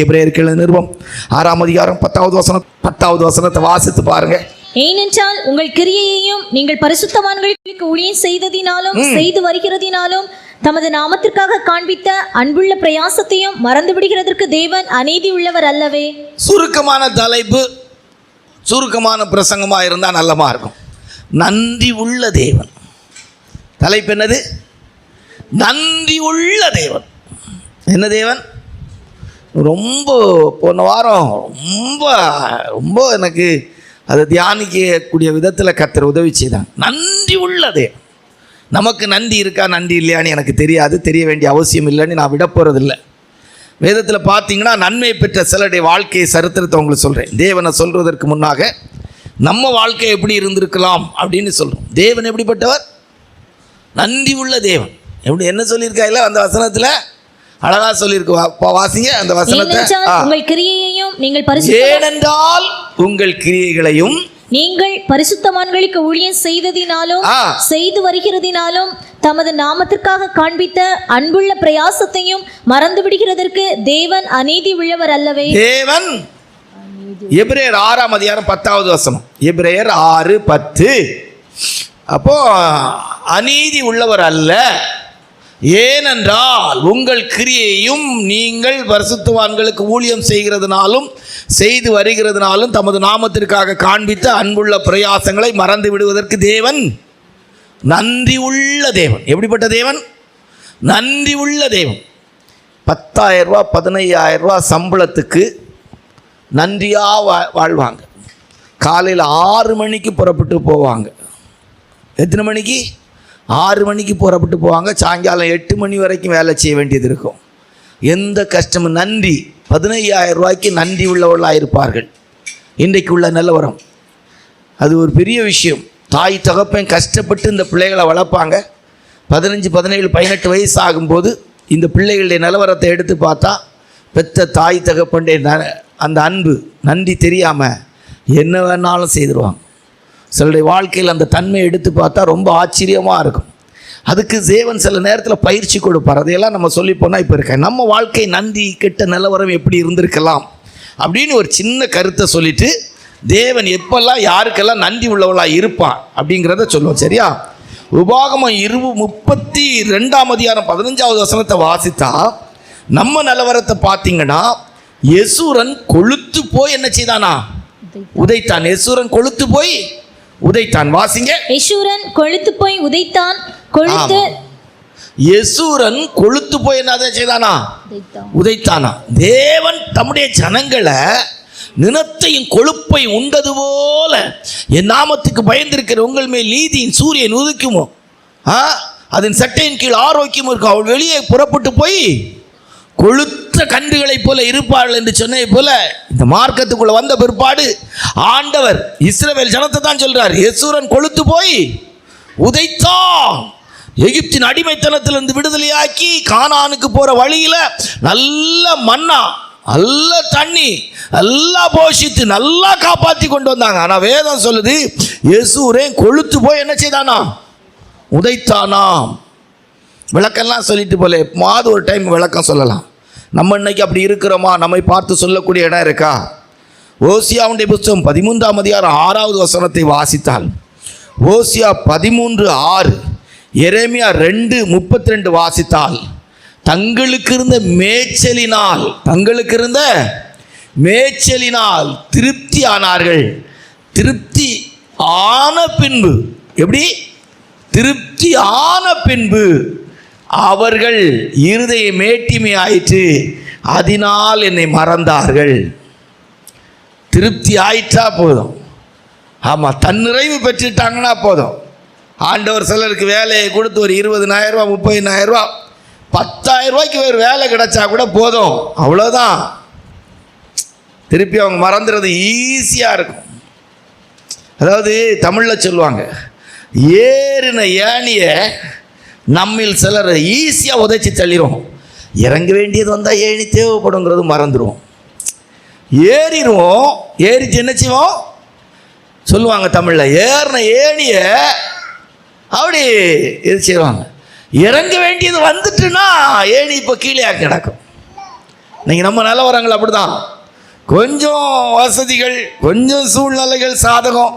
எபிரேயர்கள் நிருபம் 6ஆம் அதிகாரம் 10வது வசனத்தை வாசித்து பாருங்க. ஏனென்றால் உங்கள் கிரியையையும் நீங்கள் பரிசுத்தவான்களுக்கு ஊழியம் செய்ததினாலும் செய்து வருகிறதினாலும் தமது நாமத்திற்காக காண்பித்த அன்புள்ள பிரயாசத்தையும் மறந்து விடுகிறதற்கு தேவன் அநீதி உள்ளவர் அல்லவே. சுருக்கமான தலைப்பு, சுருக்கமான பிரசங்கமா இருந்தா நல்லமா இருக்கும். நன்றி உள்ள தேவன். தலைப்பு என்னது? நன்றி உள்ள தேவன். என்ன தேவன்? ரொம்ப போன வாரம் ரொம்ப எனக்கு அதை தியானிக்கக்கூடிய விதத்தில் கர்த்தர் உதவி செய்தாங்க. நன்றி உள்ளதே. நமக்கு நன்றி இருக்கா நன்றி இல்லையான்னு எனக்கு தெரியாது, தெரிய வேண்டிய அவசியம் இல்லைன்னு நான் விட போகிறதில்லை. வேதத்தில் பார்த்தீங்கன்னா நன்மை பெற்ற சிலருடைய வாழ்க்கையை சரித்திரத்தை உங்களுக்கு சொல்கிறேன். தேவனை சொல்வதற்கு முன்னாக நம்ம வாழ்க்கை எப்படி இருந்திருக்கலாம் அப்படின்னு சொல்கிறோம். தேவன் எப்படிப்பட்டவர்? நன்றி உள்ள தேவன். எப்படி என்ன சொல்லியிருக்கா இல்லை அந்த வசனத்தில் அழகா சொல்லியிருக்கு. வாசிங்க அந்த வசனத்தை. ஏனென்றால் உங்கள் கிரியைகளையும் நீங்கள் பரிசுத்தவான்களுக்கு ஊழியம் செய்ததினாலும் செய்து வருகிறதினாலும் தமது நாமத்திற்காக காண்பித்த அன்புள்ள பிரயாசத்தையும் மறந்து விடுகிறதற்கு தேவன் அநீதி உள்ளவர் அல்லவே. தேவன் எபிரேயர் 6ஆம் அதிகாரம் 10வது வசனம். எபிரேயர் 6:10. அப்போ அநீதி உள்ளவர் அல்ல. ஏனென்றால் உங்கள் கிரியையும் நீங்கள் பரிசுத்தவான்களுக்கு ஊழியம் செய்கிறதுனாலும் செய்து வருகிறதுனாலும் தமது நாமத்திற்காக காண்பித்த அன்புள்ள பிரயாசங்களை மறந்து விடுவதற்கு தேவன் நன்றி உள்ள தேவன். எப்படிப்பட்ட தேவன்? நன்றி உள்ள தேவன். 10,000 ரூபா 15,000 ரூபா சம்பளத்துக்கு நன்றியாக வாழ்வாங்க. காலையில் 6 மணிக்கு புறப்பட்டு போவாங்க. எத்தனை மணிக்கு? 6 மணிக்கு புறப்பட்டு போவாங்க. சாயங்காலம் 8 மணி வரைக்கும் வேலை செய்ய வேண்டியது இருக்கும். எந்த கஷ்டமும். நன்றி. 15,000 ரூபாய்க்கு நன்றி உள்ளவர்களாக இருப்பார்கள். இன்றைக்கு உள்ள நிலவரம் அது ஒரு பெரிய விஷயம். தாய் தகப்பன் கஷ்டப்பட்டு இந்த பிள்ளைகளை வளர்ப்பாங்க. 15, 17, 18 வயசு ஆகும்போது இந்த பிள்ளைகளுடைய நிலவரத்தை எடுத்து பார்த்தா பெற்ற தாய் தகப்பனுடைய அந்த அன்பு நன்றி தெரியாமல் என்ன வேணாலும் செய்திருவாங்க. சிலருடைய வாழ்க்கையில் அந்த தன்மையை எடுத்து பார்த்தா ரொம்ப ஆச்சரியமாக இருக்கும். அதுக்கு தேவன் சில நேரத்தில் பயிற்சி கொடுப்பார். அதையெல்லாம் நம்ம சொல்லி போனால் இப்போ இருக்க நம்ம வாழ்க்கை நன்றி கெட்ட நிலவரம் எப்படி இருந்திருக்கலாம் அப்படின்னு ஒரு சின்ன கருத்தை சொல்லிவிட்டு தேவன் எப்பெல்லாம் யாருக்கெல்லாம் நன்றி உள்ளவளாக இருப்பான் அப்படிங்கிறத சொல்லுவோம். சரியா? உபாகமம் 32ஆம் அதிகாரம் 15வது வசனத்தை வாசித்தா நம்ம நிலவரத்தை பார்த்தீங்கன்னா யெசூரன் கொழுத்து போய் என்ன செய்தானா? உதைத்தான். யெசூரன் கொழுத்து போய் உதைத்தான். வாசிங்க. யெசூரன் கொழுத்து போய் உதைத்தான். யெசூரன் கொழுத்து போய் என்ன செய்தானா? உதைத்தானா. தேவன் தம்முடைய ஜனங்களை நினத்தையும் கொழுப்பை உண்டது போல என் நாமத்துக்கு பயந்திருக்கிற உங்கள் மேல் நீதியின் சூரியன் உதிக்குமோ, அதன் சட்டையின் கீழ் ஆரோக்கியம் இருக்கும். அவள் வெளியே புறப்பட்டு போய் கொழுத்த கன்றுகளைப் போல இருப்பார்கள் என்று சொன்னதை போல இந்த மார்க்கத்துக்குள்ள வந்த பிற்பாடு ஆண்டவர் இஸ்ரவேல் ஜனத்தை தான் சொல்றார். யெசூரன் கொழுத்து போய் உதைத்தான். எகிப்தின் அடிமைத்தனத்திலிருந்து விடுதலையாக்கி கானானுக்கு போற வழியில நல்ல மன்னா, நல்ல தண்ணி, நல்லா போஷித்து நல்லா காப்பாற்றி கொண்டு வந்தாங்க. ஆனா வேதம் சொல்லுது யெசூரன் கொழுத்து போய் என்ன செய்தானா? உதைத்தானாம். விளக்கம்லாம் சொல்லிட்டு போல மாது ஒரு டைம் விளக்கம் சொல்லலாம். நம்ம இன்னைக்கு அப்படி இருக்கிறோமா? நம்மை பார்த்து சொல்லக்கூடிய இடம் இருக்கா? ஓசியாவுடைய புத்தகம் 13ஆம் அதிகாரம் 6வது வசனத்தை வாசித்தால் ஓசியா 13:6, எரேமியா 2:32 வாசித்தால் தங்களுக்கு இருந்த மேய்ச்சலினால் திருப்தி ஆனார்கள். திருப்தி ஆன பின்பு எப்படி? திருப்தி ஆன பின்பு அவர்கள் இருதய மேட்டிமை ஆயிற்று, அதனால் என்னை மறந்தார்கள். திருப்தி ஆயிற்றா போதும். ஆமாம், தன்னிறைவு பெற்றுட்டாங்கன்னா போதும். ஆண்டவர் சிலருக்கு வேலையை கொடுத்து ஒரு 20,000 ரூபா 30,000 ரூபா 10,000 ரூபாய்க்கு வேறு வேலை கிடைச்சா கூட போதும், அவ்வளோதான். திருப்பி அவங்க மறந்துடுறது ஈஸியாக இருக்கும். அதாவது தமிழில் சொல்லுவாங்க, ஏறின ஏணியை நம்மில் சிலர் ஈஸியாக உதைச்சி தள்ளிடும். இறங்க வேண்டியது வந்தால் ஏணி தேவைப்படுங்கிறது மறந்துடுவோம். ஏறிடுவோம். ஏறிச்சு என்ன செய்வோம் சொல்லுவாங்க தமிழில், ஏறின ஏணியை அப்படி இது செய்வாங்க. இறங்க வேண்டியது வந்துட்டுன்னா ஏணி இப்போ கீழே கிடக்கும். நீங்கள் நம்ம நிலவரங்கள் அப்படிதான். கொஞ்சம் வசதிகள், கொஞ்சம் சூழ்நிலைகள் சாதகம்,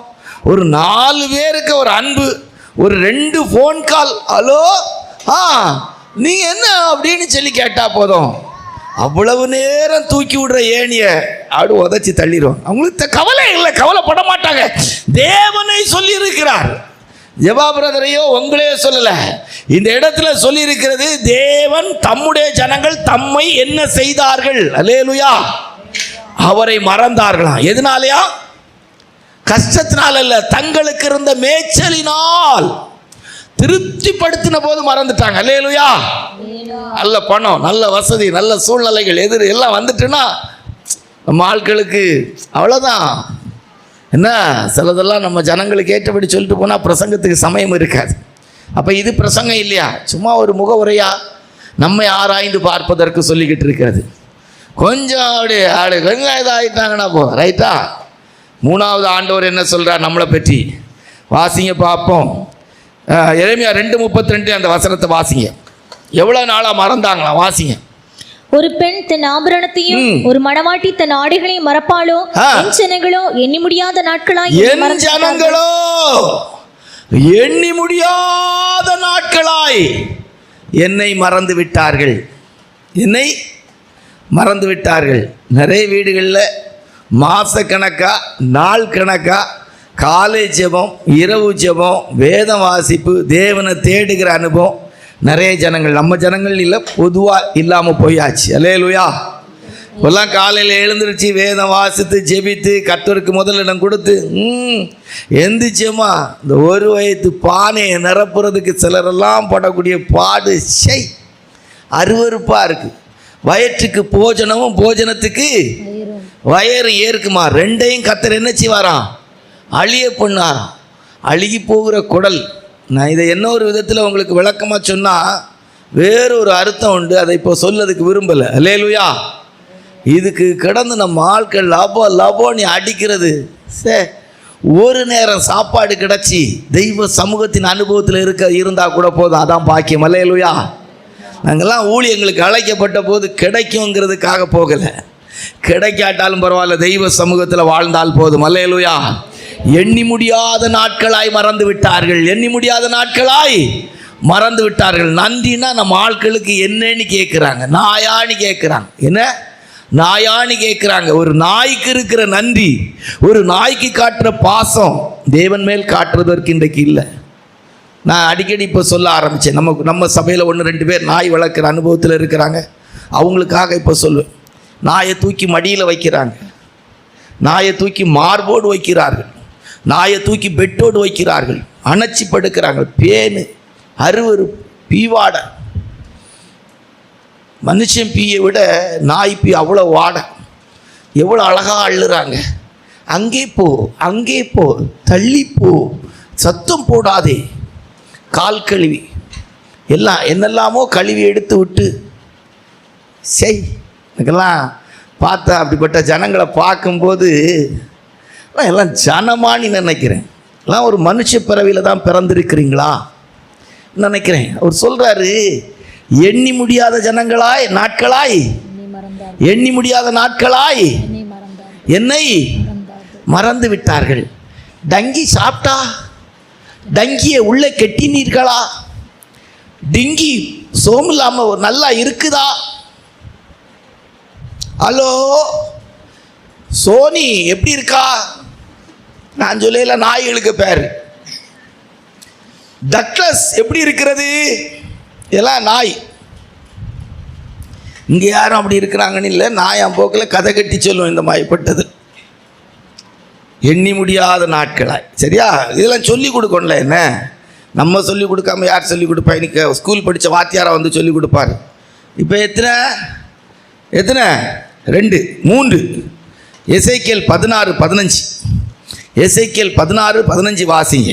ஒரு 4 பேருக்கு ஒரு அன்பு, ஒரு 2 ஃபோன் கால், ஹலோ நீங்கள் என்ன அப்படின்னு சொல்லி கேட்டால் போதும், அவ்வளவு நேரம் தூக்கி விடுற ஏணிய அப்படி உதச்சி தள்ளிடுவோம். அவங்களுக்கு கவலை இல்லை, கவலைப்பட மாட்டாங்க. தேவனை சொல்லி இருக்கிறார். ஜெபா பிரதரையோ உங்களையோ சொல்லல, இந்த இடத்துல சொல்லி இருக்கிறது, தேவன் தம்முடைய ஜனங்கள் தம்மை என்ன செய்தார்கள், அல்லேலூயா, அவரை மறந்தார்களாம். எதனாலயா? கஷ்டத்தினால் அல்ல, தங்களுக்கு இருந்த மேய்ச்சலினால் திருப்திப்படுத்தின போது மறந்துட்டாங்க. அல்லேலூயா. நல்ல பணம், நல்ல வசதி, நல்ல சூழ்நிலைகள் எல்லாம் வந்துட்டுன்னா நம்ம ஆட்களுக்கு அவ்வளோதான். என்ன சிலதெல்லாம் நம்ம ஜனங்களுக்கு ஏற்றபடி சொல்லிட்டு போனால் பிரசங்கத்துக்கு சமயம் இருக்காது. அப்போ இது பிரசங்கம் இல்லையா, சும்மா ஒரு முகவுரையா நம்மை ஆராய்ந்து பார்ப்பதற்கு சொல்லிக்கிட்டு இருக்கிறது. கொஞ்சம் அப்படி கொஞ்சம் இதாகிட்டாங்கன்னா போதும், ரைட்டா? 3வது ஆண்டவர் என்ன சொல்கிறார் நம்மளை பற்றி? வாசிங்க பார்ப்போம். எரேமியா 2:32 அந்த வசனத்தை வாசிங்க. எவ்வளோ நாளாக மறந்தாங்களா? வாசிங்க. ஒரு பெண் தன் ஆபரணத்தையும் ஒரு மணவாட்டி தன் ஆடைகளையும் மறப்பாளோ? என் ஜனங்களோ எண்ணி முடியாத நாட்களாய் எண்ணி முடியாத நாட்களாய் என்னை மறந்து விட்டார்கள். என்னை மறந்து விட்டார்கள். நிறைய வீடுகளில் மாசக்கணக்கா, நாள் கணக்கா, காலை ஜெபம், இரவு ஜெபம், வேதம் வாசிப்பு, தேவனை தேடுகிற அனுபவம் நிறைய ஜனங்கள், நம்ம ஜனங்கள் இல்லை, பொதுவாக இல்லாமல் போயாச்சு. அல்லேலூயா. இப்போல்லாம் காலையில் எழுந்திருச்சு வேதம் வாசித்து ஜெபித்து கர்த்தருக்கு முதலிடம் கொடுத்து எந்திரிச்சோமா, இந்த ஒரு வயது பானையை நிரப்புறதுக்கு சிலரெல்லாம் படக்கூடிய பாடு செய் அருவருப்பாக இருக்குது. வயிற்றுக்கு போஜனமும் போஜனத்துக்கு வயறு ஏற்குமா, ரெண்டையும் கர்த்தர் என்ன செய்வாராம்? அழிய பண்ணாராம். அழுகி போகிற குடல். நான் இதை என்ன ஒரு விதத்தில் உங்களுக்கு விளக்கமாக சொன்னால் வேறொரு அர்த்தம் உண்டு, அதை இப்போ சொல்லதுக்கு விரும்பலை. அல்லேலூயா. இதுக்கு கிடந்து நம்ம ஆட்கள் லபோன்னு அடிக்கிறது. ஒரு நேரம் சாப்பாடு கிடச்சி தெய்வ சமூகத்தின் அனுபவத்தில் இருந்தால் கூட போதும், அதான் பாக்கியம். அல்லேலூயா. நாங்கள்லாம் ஊழியங்களுக்கு அழைக்கப்பட்ட போது கிடைக்குங்கிறதுக்காக போகலை, கிடைக்காட்டாலும் பரவாயில்ல, தெய்வ சமூகத்தில் வாழ்ந்தால் போதும். அல்லேலூயா. எண்ணி முடியாத நாட்களாய் மறந்து விட்டார்கள். எண்ணி முடியாத நாட்களாய் மறந்து விட்டார்கள். நன்றினா நம்ம ஆட்களுக்கு என்னன்னு கேட்குறாங்க, நாயான்னு கேட்குறாங்க. என்ன நாயான்னு கேட்குறாங்க? ஒரு நாய்க்கு இருக்கிற நன்றி, ஒரு நாய்க்கு காட்டுற பாசம் தேவன் மேல் காட்டுறதற்கு இன்றைக்கு இல்லை. நான் அடிக்கடி இப்போ சொல்ல ஆரம்பித்தேன், நம்ம சபையில் 1-2 பேர் நாய் வளர்க்குற அனுபவத்தில் இருக்கிறாங்க. அவங்களுக்காக இப்போ சொல்லுவேன். நாயை தூக்கி மடியில் வைக்கிறாங்க, நாயை தூக்கி மார்போடு வைக்கிறார்கள், நாயை தூக்கி பெட்டோடு வைக்கிறார்கள், அணைச்சி படுக்கிறாங்க. பேனு, அருவரு, பீவாடை. மனுஷன் பீயை விட நாய் பீ அவ்வளோ வாடை. எவ்வளோ அழகாக அள்ளுறாங்க. அங்கே போ, அங்கே போ, தள்ளிப்போ, சத்தம் போடாதே, கால் கழுவி எல்லாம் என்னெல்லாமோ கழுவி எடுத்து விட்டு செய். எனக்கெல்லாம் பார்த்தா அப்படிப்பட்ட ஜனங்களை பார்க்கும்போது எல்லாம் ஜனமானி நினைக்கிறேன். எல்லாம் ஒரு மனுஷ பிறவியில் தான் பிறந்திருக்கிறீங்களா நினைக்கிறேன். அவர் சொல்கிறாரு, எண்ணி முடியாத ஜனங்களாய் நாட்களாய், எண்ணி முடியாத நாட்களாய் என்னை மறந்து விட்டார்கள். டங்கி சாப்பிட்டா டங்கியை உள்ளே கெட்டினீர்களா? டிங்கி சோமு இல்லாமல் நல்லா இருக்குதா? ஹலோ சோனி எப்படி இருக்கா? நான் சொல்லல, நாய்களுக்கு பேர். டக்ளஸ் எப்படி இருக்கிறது? இதெல்லாம் நாய். இங்கே யாரும் அப்படி இருக்கிறாங்கன்னு இல்லை, நாயாம் போக்கில் கதை கட்டி சொல்லுவோம் இந்த மாயப்பட்டது. எண்ணி முடியாத நாட்களாய். சரியா? இதெல்லாம் சொல்லி கொடுக்கணும்ல. என்ன நம்ம சொல்லி கொடுக்காம யார் சொல்லி கொடுப்பா? இன்னைக்கு ஸ்கூல் படித்த வாத்தியாரை வந்து சொல்லி கொடுப்பாரு. இப்போ எத்தனை 2 3 எசேக்கியேல் 16:15. எசேக்கியேல் 16:15 வாசிங்க.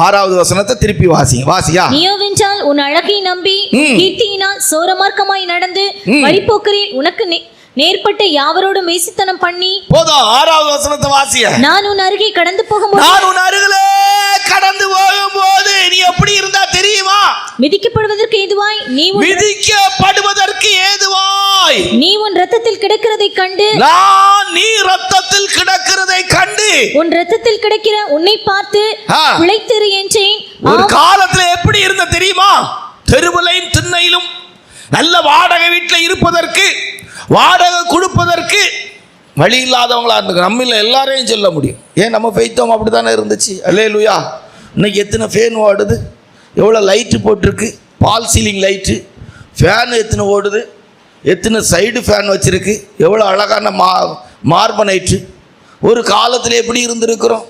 6வது வசனத்தை திருப்பி வாசிங்க. வாசியா? நீயோவென்றால் உன் அழகை நம்பி கீர்த்தியினால் சோரமார்க்கமாய் நடந்து வழிபோக்கரில் உனக்கு நேர்பட்ட யாவரோடு மேசித்தனம் பண்ணி. போதும். 6வது வசனத்தை வாசியா? நான் உன் அருகே கடந்து போகும்போது, நான் உன் அருகிலே கடந்து போகும்போது நீ எப்படி இருந்தா தெரியுமா? மிதிக்கப்படுவதற்கு ஏதுவாய், நீ மிதிக்கப்படுவதற்கு ஏதுவாய் கிடந்தாய். நீ உன் ரத்தத்தில் கிடக்கிறதை கண்டு நீ ரத்தத்தில் கிடக்கிறதை கண்டு உன் ரத்தத்தில் கிடக்கிற உன்னை பார்த்து ஆ. பிழைத்திரு என்றேன். ஒரு காலத்துல எப்படி இருந்த தெரியுமா? தெருவிலையும் திண்ணையிலும் நல்ல வாடகை வீட்டில் இருப்பதற்கு, வாடகை கொடுப்பதற்கு வழி இல்லாதவங்களா இருக்கு. நம்மள எல்லாரையும் சொல்ல முடியும். ஏன் நம்ம பெய்த்தோம் அப்படித்தானே இருந்துச்சு. அல்லேலூயா. இன்னைக்கு எத்தனை ஃபேன் ஓடுது, எவ்வளோ லைட்டு போட்டிருக்கு, பால் சீலிங் லைட்டு, ஃபேன் எத்தனை ஓடுது, எத்தனை சைடு ஃபேன் வச்சுருக்கு, எவ்வளோ அழகான மார்பனைட்டு. ஒரு காலத்தில் எப்படி இருந்திருக்கிறோம்?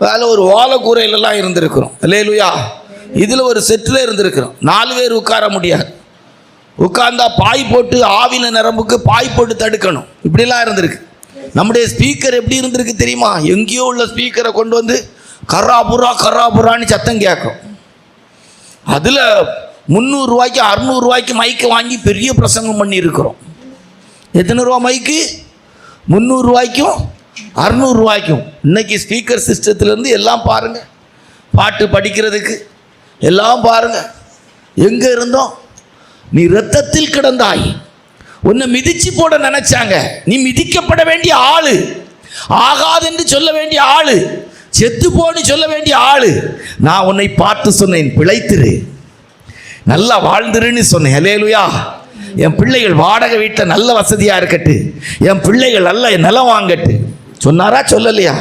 வேலை ஒரு ஓலைக்கூரையிலலாம் இருந்திருக்கிறோம். அல்லேலூயா. இதில் ஒரு செட்டில் இருந்திருக்கிறோம். 4 பேர் உட்கார முடியாது. உட்கார்ந்தா பாய் போட்டு ஆவில நரம்புக்கு பாய் போட்டு தடுக்கணும். இப்படிலாம் இருந்திருக்கு. நம்முடைய ஸ்பீக்கர் எப்படி இருந்திருக்கு தெரியுமா? எங்கேயோ உள்ள ஸ்பீக்கரை கொண்டு வந்து கராபுரா கராபுரான்னு சத்தம் கேட்கும். அதில் 300 ரூபாய்க்கு 600 ரூபாய்க்கு மைக்கை வாங்கி பெரிய பிரசங்கம் பண்ணி இருக்கிறோம். எத்தனை ரூபா மைக்கு? 300 ரூபாய்க்கும் 600 ரூபாய்க்கும். இன்னைக்கு ஸ்பீக்கர் சிஸ்டத்துலேருந்து எல்லாம் பாருங்க, பாட்டு படிக்கிறதுக்கு எல்லாம் பாருங்க. எங்கே இருந்தோம்? நீ ரத்தத்தில் கிடந்தாய். உன்னை மிதிச்சு போட நினைச்சாங்க. நீ மிதிக்கப்பட வேண்டிய ஆளு, ஆகாதென்று சொல்ல வேண்டிய ஆளு, செத்து போன்னு சொல்ல வேண்டிய ஆளு. நான் உன்னை பார்த்து சொன்னேன், பிழைத்திரு, நல்லா வாழ்ந்துருன்னு சொன்னேன். அல்லேலூயா. என் பிள்ளைகள் வாடகை வீட்டில் நல்ல வசதியாக இருக்கட்டு, என் பிள்ளைகள் நல்ல நிலம் வாங்கட்டு சொன்னாரா சொல்லலையா?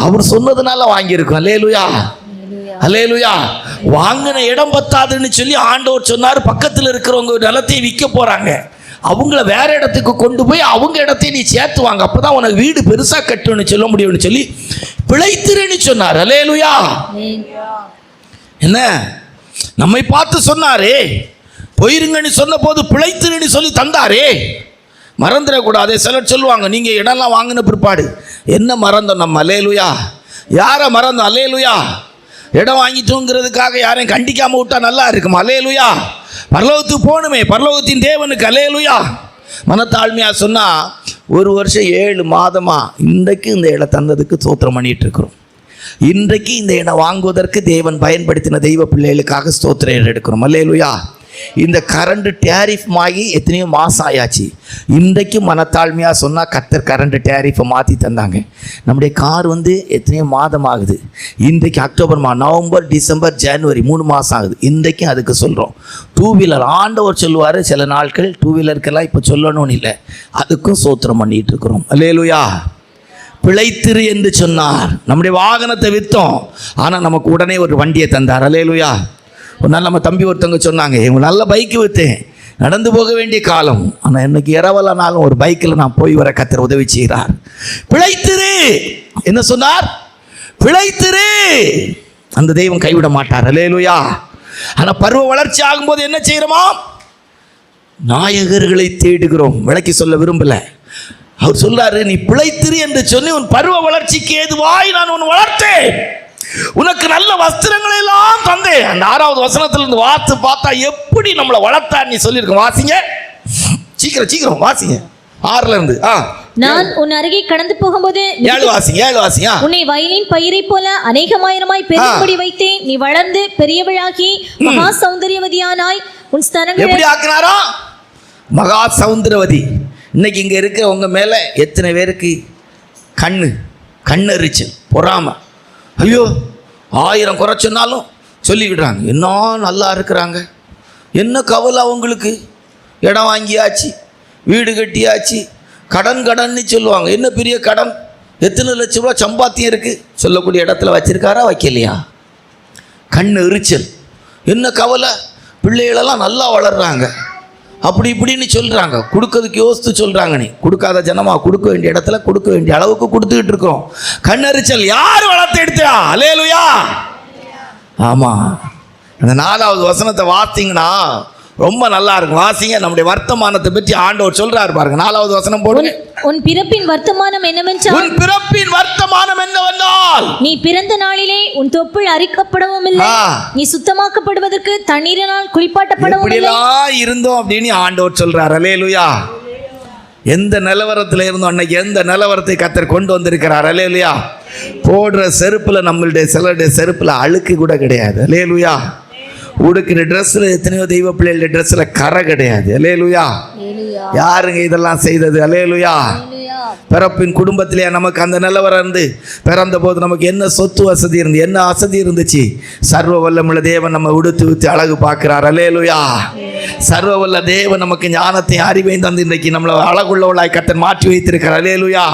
அவர் சொன்னதுனால வாங்கியிருக்கோம். அல்லேலூயா. அல்லேலூயா. வாங்கின இடம் பத்தாதுன்னு சொல்லி ஆண்டவர் சொன்னார். பக்கத்தில் இருக்கிறவங்க நிலத்தை விற்க போறாங்க, அவங்கள வேற இடத்துக்கு கொண்டு போய் அவங்க இடத்தையும் நீ சேர்த்து வாங்க, அப்பதான் உனக்கு வீடு பெருசா கட்டுன்னு சொல்ல முடியும்னு சொல்லி பிழைத்திருன்னு சொன்னார். அல்லேலூயா. என்ன நம்மை பார்த்து சொன்னாரே, போயிருங்கன்னு சொன்ன போது பிழைத்திருன்னு சொல்லி தந்தாரே. மறந்துடக்கூடாது. சிலர் சொல்லுவாங்க, நீங்க இடம்லாம் வாங்கின பிற்பாடு என்ன மறந்தோம் நம்ம. அல்லேலூயா. யாரை மறந்தோம்? அல்லேலூயா. இடம் வாங்கிட்டோங்கிறதுக்காக யாரையும் கண்டிக்காம விட்டா நல்லா இருக்குமா? அல்லேலூயா. பரலோகத்துக்கு போகணுமே, பரலோகத்தின் தேவனுக்கு. அல்லேலூயா. மனத்தாழ்மையாக சொன்னால் 1 வருஷம் 7 மாதமா இன்றைக்கு இந்த இடம் தந்ததுக்கு ஸ்தோத்திரம் பண்ணிட்டு இருக்கிறோம். இன்றைக்கு இந்த இடம் வாங்குவதற்கு தேவன் பயன்படுத்தின தெய்வ பிள்ளைகளுக்காக ஸ்தோத்திரம் எடுக்கிறோம். அல்லேலூயா. இந்த கரண்ட் டேரிஃப் ஆகி எத்தனையோ மாதம் ஆயாச்சு. இன்றைக்கு மனத்தாழ்மையாக சொன்னால் கர்த்தர் கரண்ட் டேரிஃபை மாற்றி தந்தாங்க. நம்முடைய கார் வந்து எத்தனையோ மாதம் ஆகுது. இன்றைக்கு அக்டோபர் நவம்பர் டிசம்பர் ஜனவரி 3 மாதம் ஆகுது. இன்றைக்கும் அதுக்கு சொல்கிறோம். 2 வீலர் ஆண்டவர் சொல்லுவார் சில நாட்கள், 2 வீலருக்கெல்லாம் இப்போ சொல்லணும்னு இல்லை, அதுக்கும் சோத்திரம் பண்ணிகிட்டு இருக்கிறோம். அல்லேலூயா. பிழைத்திரு என்று சொன்னார். நம்முடைய வாகனத்தை விற்றோம், ஆனால் நமக்கு உடனே ஒரு வண்டியை தந்தார். அல்லேலூயா. ஒரு நாள் நம்ம தம்பி ஒருத்தவங்க சொன்னாங்க, இவங்க நல்ல பைக்கு விற்றேன், நடந்து போக வேண்டிய காலம், ஆனால் இன்னைக்கு இரவலனாலும் ஒரு பைக்கில் நான் போய் வர கர்த்தர் உதவி செய்கிறார். பிழைத்திரு என்ன சொன்னார்? பிழைத்திரு. அந்த தெய்வம் கைவிட மாட்டார். அல்லேலூயா. ஆனால் பருவ வளர்ச்சி ஆகும்போது என்ன செய்கிறோமா? நாயகர்களை தேடுகிறோம். விளக்கி சொல்ல விரும்பல. அவர் சொல்றாரு, நீ பிழைத்திரு என்று சொல்லி உன் பருவ வளர்ச்சிக்கு ஏதுவாய் நான் உன் வளர்த்தேன், உனக்கு நல்ல வஸ்திரங்களை எல்லாம் தந்தேன். அந்த 6வது வசனத்திலிருந்து வாத்து பார்த்தா எப்படி நம்மளை வளர்த்தார் நீ சொல்லியிருக்க. வாசிங்க, சீக்கிரம் சீக்கிரம் வாசிங்க. 6ல இருந்து. நான் உன் அருகே கடந்து போகும்போது 7 வாசிங்க. 7 வாசிங்க. உன்னை வயலின் பயிரை போல அநேகமாயிரமாய் பெருகும்படி வைத்தேன். நீ வளர்ந்து பெரியவளாகி மகா சௌந்தரியவதியானாய். உன் ஸ்தனங்களை எப்படி ஆக்கினாரோ? மகா சௌந்தரவதி. இன்னைக்கு இங்க இருக்க உங்க மேல எத்தனை பேருக்கு கண்ணெரிச்சல், பொறாம, ஐயோ 1000 குறை சொன்னாலும் சொல்லிக்கிடுறாங்க, என்ன நல்லா இருக்கிறாங்க, என்ன கவலை அவங்களுக்கு, இடம் வாங்கியாச்சு, வீடு கட்டியாச்சு, கடன்னு சொல்லுவாங்க. என்ன பெரிய கடன், எத்தனை லட்சம் ரூபா சம்பாத்தியம் இருக்குது, சொல்லக்கூடிய இடத்துல வச்சிருக்காரா வைக்கலையா? கண் எரிச்சல். என்ன கவலை, பிள்ளைகளெல்லாம் நல்லா வளர்றாங்க, அப்படி இப்படின்னு சொல்கிறாங்க, கொடுக்கறதுக்கு யோசித்து சொல்கிறாங்க. நீ கொடுக்காத ஜனமா, கொடுக்க வேண்டிய இடத்துல கொடுக்க வேண்டிய அளவுக்கு கொடுத்துக்கிட்டு இருக்கோம். கண்ணெரிச்சல் யார் வளர்த்து எடுத்தா? அல்லேலூயா. ஆமாம். அந்த 4வது வசனத்தை வாசிங்கன்னா ரொம்ப நல்லா இருக்கும். வாசிங்க. நம்முடைய வர்த்தமானத்தை பற்றி ஆண்டவர் சொல்றாரு பாருங்க. 4வது வசனம் போடுங்க. உன் பிறப்பின் வர்த்தமானம் என்னவென்றால், உன் பிறப்பின் வர்த்தமானம் என்னவென்றால், நீ பிறந்த நாளிலே உன் தொப்புள் அரிக்கப்படவும் இல்லை, நீ சுத்தமாக்கப்படுவதற்கு தண்ணீரினால் குளிப்பாட்டப்படவும் இல்லை. இப்படிலாம் இருந்தோம் அப்படின்னு ஆண்டவர் சொல்றார். அல்லேலூயா. எந்த நிலவரத்தில் இருந்தோம், அன்னைக்கு எந்த நிலவரத்தை கர்த்தர் கொண்டு வந்திருக்கிறார். அல்லேலூயா. போடுற செருப்புல, நம்மளுடைய சிலருடைய செருப்புல அழுக்கு கூட கிடையாது. அல்லேலூயா. உடுக்கிற ட்ரெஸ்ஸில் எத்தனையோ தெய்வ பிள்ளைகளுடைய ட்ரெஸ்ஸில் கரை கிடையாது. அல்லேலூயா. யாருங்க இதெல்லாம் செய்தது? அல்லேலூயா. பிறப்பின் குடும்பத்திலே நமக்கு அந்த நிலவரம் இருந்து பிறந்த போது நமக்கு என்ன சொத்து வசதி இருந்து என்ன வசதி இருந்துச்சு? சர்வ வல்லமுள்ள தேவன் நம்ம உடுத்து அழகு பார்க்கிறார். அல்லேலூயா. சர்வ வல்ல தேவன் நமக்கு ஞானத்தை அறிவையும் தந்து இன்றைக்கு நம்மளை அழகுள்ளவளாய் கர்த்தர் மாற்றி வைத்திருக்கிறார். அல்லேலூயா.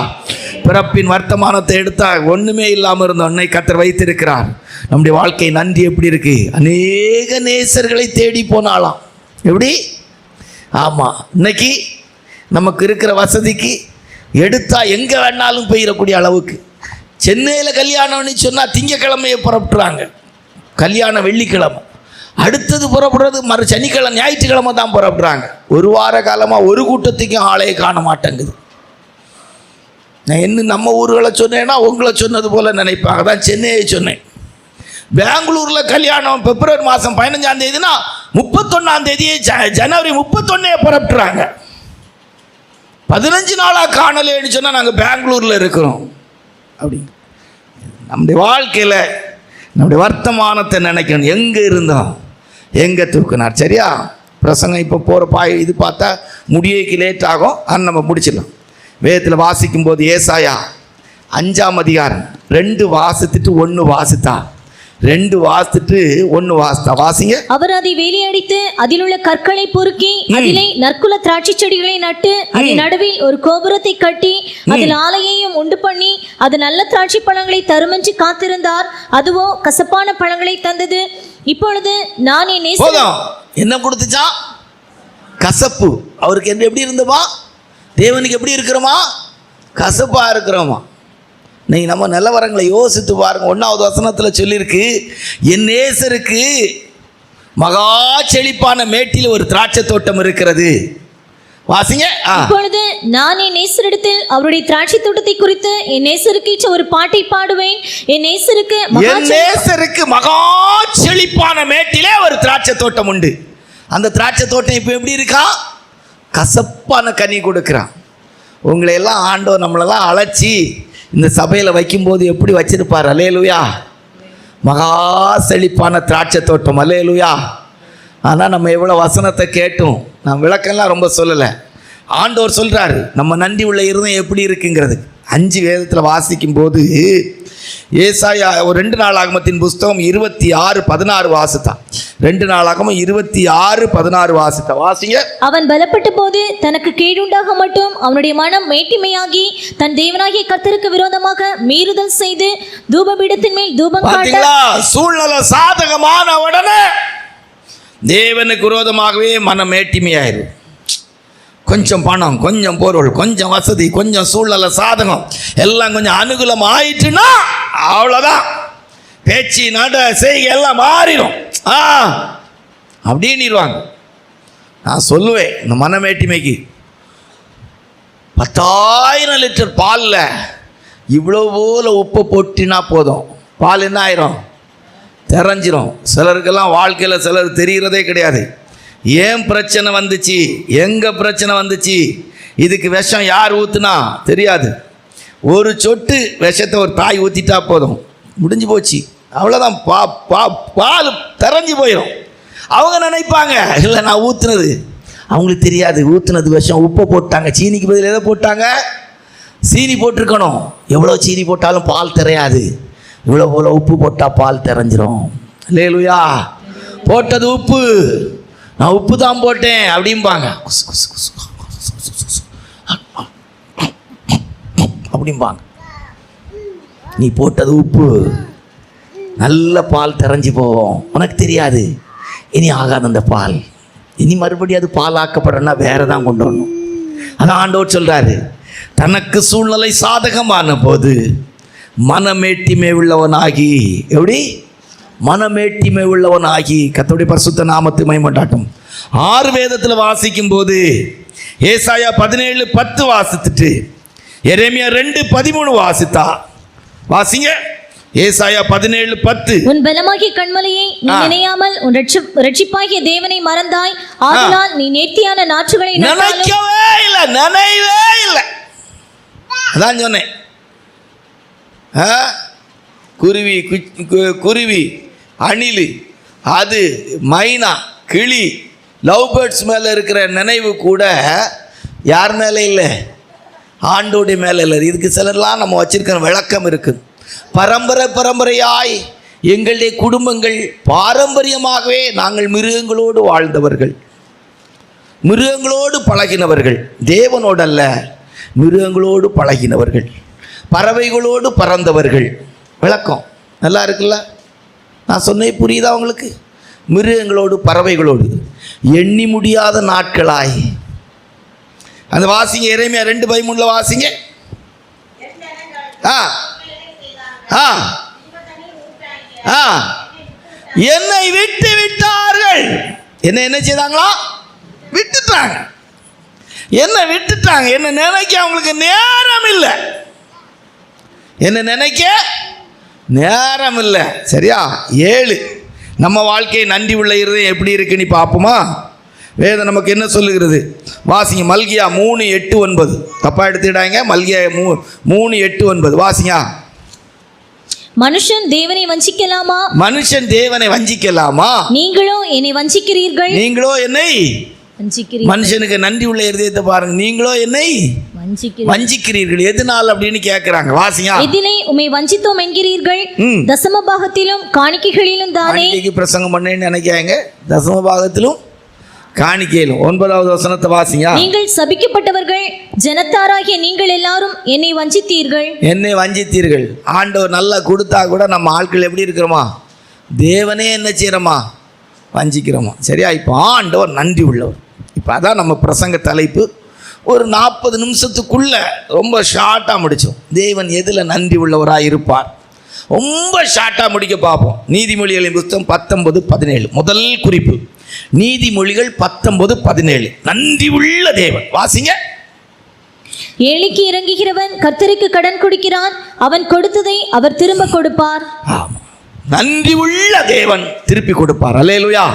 பிறப்பின் வர்த்தமானத்தை எடுத்தா ஒண்ணுமே இல்லாமல் இருந்தோம், இன்னைக்கு கர்த்தர் வைத்திருக்கிறார். நம்முடைய வாழ்க்கை நன்றி எப்படி இருக்கு? அநேக நேசர்களை தேடி போனாலாம். எப்படி? ஆமாம், இன்னைக்கு நமக்கு இருக்கிற வசதிக்கு எடுத்தா எங்கே வேணாலும் போயிடக்கூடிய அளவுக்கு. சென்னையில் கல்யாணம்னு சொன்னால் திங்கக்கிழமையை புறப்பட்டுறாங்க, கல்யாணம் வெள்ளிக்கிழமை, அடுத்தது புறப்படுறது சனிக்கிழமை ஞாயிற்றுக்கிழமை தான் புறப்படுறாங்க. ஒரு வார காலமாக ஒரு கூட்டத்துக்கும் ஆளையே காண மாட்டேங்குது. நான் என்ன நம்ம ஊர்களை சொன்னேன்னா உங்களை சொன்னது போல் நினைப்பாங்க, தான் சென்னையை சொன்னேன். பெங்களூரில் கல்யாணம் பிப்ரவரி மாதம் 15ஆம் தேதினா 31ஆம் தேதியே ஜனவரி 31 புறப்பட்டுறாங்க. 15 நாளாக காணலேன்னு சொன்னால் நாங்கள் பெங்களூரில் இருக்கிறோம். அப்படி நம்முடைய வாழ்க்கையில் நம்முடைய வர்த்தமானத்தை நினைக்கணும். எங்கே இருந்தோம், எங்கே தூக்குனார். சரியா? பிரசங்கம் இப்போ போகிற இது பார்த்தா முடியக்கு லேட் ஆகும், ஆனால் நம்ம முடிச்சிடலாம். வேதத்தில் வாசிக்கும் போது ஏசாயா 5ஆம் அதிகாரம் 2 வாசித்துட்டு 1 வாசித்தா, 2 வாசித்துட்டு 1 வாசித்தா. வாசிங்க. அவர் அதை வேலையடித்து அதில் உள்ள கற்களை பொறுக்கி அதிலே நற்குல திராட்சை செடிகளை நட்டு அதன் நடுவில் ஒரு கோபுரத்தை கட்டி அதில் ஆலையையும் உண்டு பண்ணி அது நல்ல திராட்சை பழங்களை தருமென்று காத்திருந்தார். அதுவோ கசப்பான பழங்களை தந்தது. இப்பொழுது நான் என் என்ன கொடுத்துச்சா? கசப்பு. அவருக்கு என்ன எப்படி இருந்தமா? தேவனுக்கு எப்படி இருக்கிறோமா? கசப்பா இருக்கிறோமா? நீங்கள் நம்ம நிலவரங்களை யோசித்து பாருங்க. 1வது வசனத்தில் சொல்லியிருக்கு, என் நேசருக்கு மகா செழிப்பான மேட்டில் ஒரு திராட்சை தோட்டம் இருக்கிறது. வாசிங்க. இப்பொழுது நான் என் நேசரிடத்தில் அவருடைய திராட்சை தோட்டத்தை குறித்து என் நேசருக்கு ஒரு பாட்டை பாடுவேன். என் நேசருக்கு மகா செழிப்பான மேட்டிலே ஒரு திராட்சை தோட்டம் உண்டு. அந்த திராட்சை தோட்டம் இப்போ எப்படி இருக்கா? கசப்பான கனி கொடுக்குறான். உங்களை எல்லாம் ஆண்டவர் நம்மளெல்லாம் அழைச்சி இந்த சபையில் வைக்கும்போது எப்படி வச்சிருப்பார்? அல்லேலூயா. மகா செழிப்பான திராட்சை தோட்டம். அல்லேலூயா. ஆனால் நம்ம எவ்வளோ வசனத்தை கேட்டோம். நான் விளக்கம்லாம் ரொம்ப சொல்லலை. ஆண்டவர் சொல்கிறாரு நம்ம நன்றி உள்ள இருதயம் எப்படி இருக்குங்கிறது. 5 வேதத்தில் வாசிக்கும் போது ஏசாயா ஒரு 2 நாளாகமத்தின் புஸ்தகம் 26:16 வாசித்தா. 2 நாளாகமம் 26:16 வாசித்தா. வாசிங்க. அவன் பலப்பட்ட போது தனக்கு கேடுண்டாக மட்டும் அவனுடைய மனம் மேட்டிமையாகி தன் தேவனாகிய கர்த்தருக்கு விரோதமாக மீறுதல் செய்து தூபபீடத்தின் மேல் தூபம் காட்ட. சூழ்நிலை சாதகமான உடனே தேவனுக்கு விரோதமாகவே மனம் மேட்டிமையாயிரும். கொஞ்சம் பணம், கொஞ்சம் பொருள், கொஞ்சம் வசதி, கொஞ்சம் சூழ்நிலை சாதகம் எல்லாம் கொஞ்சம் அனுகூலம் ஆயிட்டுன்னா அவ்வளோதான், பேச்சு நட செய்கை எல்லாம் மாறிடும். அப்படின்னுருவாங்க. நான் சொல்லுவேன், இந்த மனமேட்டிமைக்கு 10,000 லிட்டர் பாலில் இவ்வளோ போல உப்பு போட்டினா போதும், பால் என்ன ஆயிரும்? தெரிஞ்சிடும். சிலருக்கெல்லாம் வாழ்க்கையில் சிலர் தெரிகிறதே கிடையாது. ஏன் பிரச்சனை வந்துச்சு, எங்கே பிரச்சனை வந்துச்சு, இதுக்கு விஷம் யார் ஊற்றுனா தெரியாது. ஒரு சொட்டு விஷத்தை ஒரு தாய் ஊற்றிட்டா போதும், முடிஞ்சு போச்சு, அவ்வளோதான். பால் தெரிஞ்சு போயிடும். அவங்க நினைப்பாங்க இல்லை நான் ஊற்றுனது, அவங்களுக்கு தெரியாது ஊற்றுனது விஷம். உப்பை போட்டாங்க, சீனிக்கு பதில் எதை போட்டாங்க? சீனி போட்டிருக்கணும். எவ்வளோ சீனி போட்டாலும் பால் தெரியாது. இவ்வளோ போல உப்பு போட்டால் பால் தெரிஞ்சிடும். அல்லேலூயா. போட்டது உப்பு, நான் உப்பு தான் போட்டேன் அப்படிம்பாங்க. அப்படிம்பாங்க. நீ போட்டது உப்பு, நல்ல பால் தெரிஞ்சு போவோம், உனக்கு தெரியாது. இனி ஆகாது அந்த பால், இனி மறுபடியும் அது பால் ஆக்கப்படனா வேற தான் கொண்டு வரணும். அதான் ஆண்டவர் சொல்றாரு, தனக்கு சூழ்நிலை சாதகமான போது மனமேட்டிமை உள்ளவனாகி. எப்படி? மனமேட்டிமை உள்ளவனாகி கர்த்தருடைய பரிசுத்த நாமத்தை மகிமைப்படட்டும். 6 வேதத்தில் வாசிக்கும் போது ஏசாயா 17:10 வாசித்துட்டு எரேமியா 2:13 வாசித்தா. வாசிங்க. ஏசாயா 17:10. உன் பலமாகிய கண்மலையை நீ நினையாமல் உன் ரட்சிப்பாகிய தேவனை மறந்தாய். ஆதலால் நீ நேர்த்தியான நாற்றுகளை நினைக்கவே இல்லை, நினைவே இல்லை. அதான் சொன்னேன். குருவி, அணில், அது மைனா, கிளி, லவ் பேர்ட்ஸ் மேலே இருக்கிற நினைவு கூட யார் மேலே இல்லை? ஆண்டோடைய மேலே இல்லை. இதுக்கு சிலர்லாம் நம்ம வச்சிருக்கிற விளக்கம் இருக்குது. பரம்பரையாய் எங்களுடைய குடும்பங்கள் பாரம்பரியமாகவே நாங்கள் மிருகங்களோடு வாழ்ந்தவர்கள், மிருகங்களோடு பழகினவர்கள், தேவனோடு அல்ல, மிருகங்களோடு பழகினவர்கள், பறவைகளோடு பறந்தவர்கள். விளக்கம் நல்லா இருக்குல்ல? நான் சொன்னேன், புரியுதா உங்களுக்கு? மிருகங்களோடு பறவைகளோடு எண்ணி முடியாத நாட்களாய். அந்த வாசிங்க, எரேமியா 2:13 வாசிங்க. என்னை விட்டு விட்டார்கள். என்ன செய்தாங்களா? விட்டுட்டாங்க. என்ன விட்டுட்டாங்க. என்ன நினைக்க அவங்களுக்கு நேரம் இல்லை. என்ன நினைக்க நேரம் இல்லை. சரியா? 7 நம்ம வாழ்க்கை நன்றி உள்ள இருதயம் எப்படி இருக்குன்னு பார்ப்போமா? வேதம் நமக்கு என்ன சொல்லுகிறது? வாசிங்க. மல்கியா 3:8-9. தப்பா எடுத்துக்கிட்டாங்க. மல்கியா 3:8-9 வாசிங்க. மனுஷன் தேவனை வஞ்சிக்கலாமா? மனுஷன் தேவனை வஞ்சிக்கலாமா? நீங்களோ என்னை வஞ்சிக்கிறீர்கள். நீங்களோ என்னை வஞ்சிக்கிறீர்கள். மனுஷனுக்கு நன்றி உள்ள இருதயத்தை பாருங்க. நீங்களோ என்னை வஞ்சிக்கிறீர்கள். எதனால் அப்படின்னு கேட்கிறாங்க. வாசிங்க. எதிலே உம்மை வஞ்சித்தோம் என்கிறீர்கள்? தசம பாகத்திலும் காணிக்கைகளிலும் தானே. பிரசங்கம் பண்ணேன்னு நினைக்காங்க. தசம பாகத்திலும் காணிக்கையிலும். 9வது வசனத்தை வாசிங்க. நீங்கள் சபிக்கப்பட்டவர்கள், ஜனத்தாராகிய நீங்கள் எல்லாரும் என்னை வஞ்சித்தீர்கள். என்னை வஞ்சித்தீர்கள். ஆண்டவர் நல்லா கொடுத்தா கூட நம்ம ஆட்கள் எப்படி இருக்கிறோமா? தேவனே என்ன செய்யறோமா? வஞ்சிக்கிறோமா? சரியா? இப்போ ஆண்டவர் நன்றி உள்ளவர். இப்போ அதான் நம்ம பிரசங்க தலைப்பு. ஒரு 40 நிமிஷத்துக்குள்ள ரொம்ப ஷார்ட்டாக முடித்தோம். தேவன் எதில் நன்றி உள்ளவராக இருப்பார்? ரொம்ப ஷார்ட்டாக முடிக்க பார்ப்போம். நீதிமொழிகளின் புத்தகம் 19:17 முதல் குறிப்பு. நீதிமொழிகள் 19:17. நன்றி உள்ள தேவன். வாசிங்க. ஏழைக்கு இறங்குகிறவன் கர்த்தருக்கு கடன் கொடுக்கிறான், அவன் கொடுத்ததை அவர் திரும்ப கொடுப்பார். ஆமாம், நன்றி உள்ள தேவன் திருப்பி கொடுப்பார். அல்லேலூயா.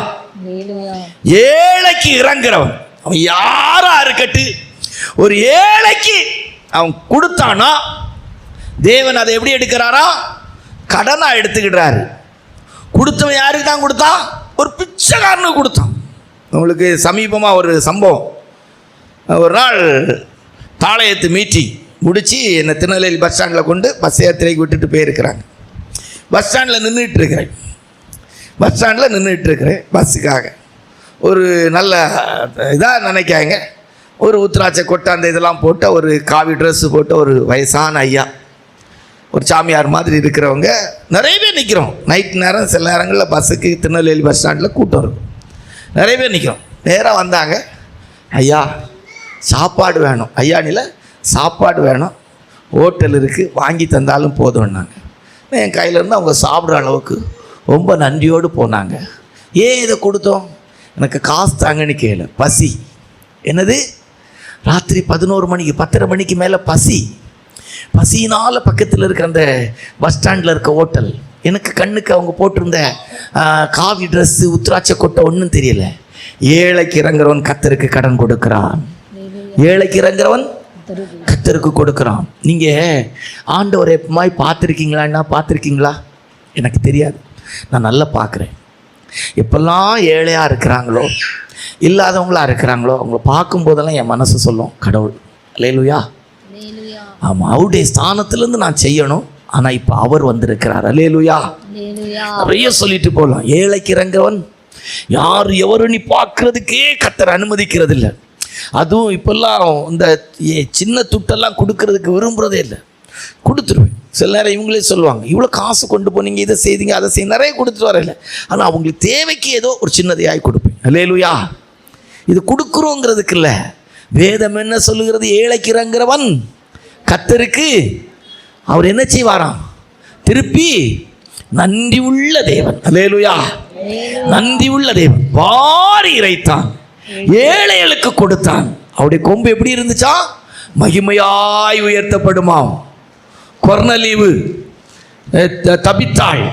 ஏழைக்கு இறங்குறவன், அவன் யாரா இருக்கட்டு, ஒரு ஏழைக்கு அவன் கொடுத்தானா தேவன் அதை எப்படி எடுக்கிறாரா? கடனா எடுத்துக்கிட்டாரு. கொடுத்தவன் யாருக்கு தான் கொடுத்தான்? ஒரு பிச்சைக்காரனுக்கு கொடுத்தான். உங்களுக்கு சமீபமாக ஒரு சம்பவம். ஒரு நாள் தாளையத்து மீட்டிங் முடித்து என்னை திருநெல்வேலி பஸ் ஸ்டாண்டில் கொண்டு பஸ் யாத்திரைக்கு விட்டுட்டு போயிருக்கிறாங்க. பஸ் ஸ்டாண்டில் நின்றுட்டுருக்கிறேன். பஸ்ஸுக்காக ஒரு நல்ல இதாக நினைக்காங்க. ஒரு உத்திராட்சை கொட்டை அந்த இதெல்லாம் போட்டு ஒரு காவி ட்ரெஸ்ஸு போட்டு ஒரு வயசான ஐயா, ஒரு சாமியார் மாதிரி இருக்கிறவங்க நிறைய பேர் நிற்கிறோம். நைட் நேரம் சில நேரங்களில் பஸ்ஸுக்கு திருநெல்வேலி பஸ் ஸ்டாண்டில் கூட்டம் இருக்கும். நிறைய பேர் நிற்கிறோம். நேராக வந்தாங்க. ஐயா சாப்பாடு வேணும். ஐயானில் சாப்பாடு வேணும், ஹோட்டல் இருக்குது, வாங்கி தந்தாலும் போதும்னாங்க. என் கையிலேருந்து அவங்க சாப்பிட்ற அளவுக்கு ரொம்ப நன்றியோடு போனாங்க. ஏன் இதை கொடுத்தோம்? எனக்கு காசு தாங்கன்னு கேளு. பசி. என்னது? ராத்திரி 11 மணிக்கு 10:30 மணிக்கு மேலே பசியினால் பக்கத்தில் இருக்கிற அந்த பஸ் ஸ்டாண்டில் இருக்க ஹோட்டல். எனக்கு கண்ணுக்கு அவங்க போட்டிருந்த காவி ட்ரெஸ்ஸு, உத்திராட்சை கொட்டை ஒன்றும் தெரியல. ஏழைக்கு இறங்குறவன் கர்த்தருக்கு கடன் கொடுக்குறான். ஏழைக்கு இறங்குறவன் கர்த்தருக்கு கொடுக்குறான். நீங்கள் ஆண்டவரை எப்பமாய் பார்த்துருக்கீங்களா? எனக்கு தெரியாது. நான் நல்லா பார்க்குறேன். எப்பெல்லாம் ஏழையாக இருக்கிறாங்களோ, இல்லாதவங்களாக இருக்கிறாங்களோ, அவங்கள பார்க்கும்போதெல்லாம் என் மனசு சொல்லும், கடவுள். அல்லேலூயா. ஆமாம், அவருடைய ஸ்தானத்திலேருந்து நான் செய்யணும். ஆனால் இப்போ அவர் வந்திருக்கிறார். அல்லேலூயா. நிறைய சொல்லிட்டு போகலாம். ஏழைக்கு இறங்குறவன் யார் எவரும் நீ பார்க்கறதுக்கே கர்த்தர் அனுமதிக்கிறது இல்லை. அதுவும் இப்போல்லாம் இந்த சின்ன துட்டெல்லாம் கொடுக்கறதுக்கு விரும்புகிறதே இல்லை. கொடுத்துருவேன். சில நேரம் இவங்களே சொல்லுவாங்க, இவ்வளோ காசு கொண்டு போனீங்க, இதை செய்தீங்க, அதை செய்ய, நிறைய கொடுத்துட்டு வரல. ஆனால் அவங்களுக்கு தேவைக்கு ஏதோ ஒரு சின்னதையாய் கொடுப்பேன். அல்லேலூயா. இது கொடுக்குறோங்கிறதுக்கு இல்லை. வேதம் என்ன சொல்லுகிறது? ஏழைக்கு இறங்குறவன் கர்த்தருக்கு அவர் என்ன செய்வாராம்? திருப்பி நன்றி உள்ள தேவன். அல்லேலூயா. நன்றி உள்ள தேவன். வாரி இறைத்தான், ஏழைகளுக்கு கொடுத்தான். அவருடைய கொம்பு எப்படி இருந்துச்சா? மகிமையாய் உயர்த்தப்படுமாம். கொர்னலீவு, தபித்தாள்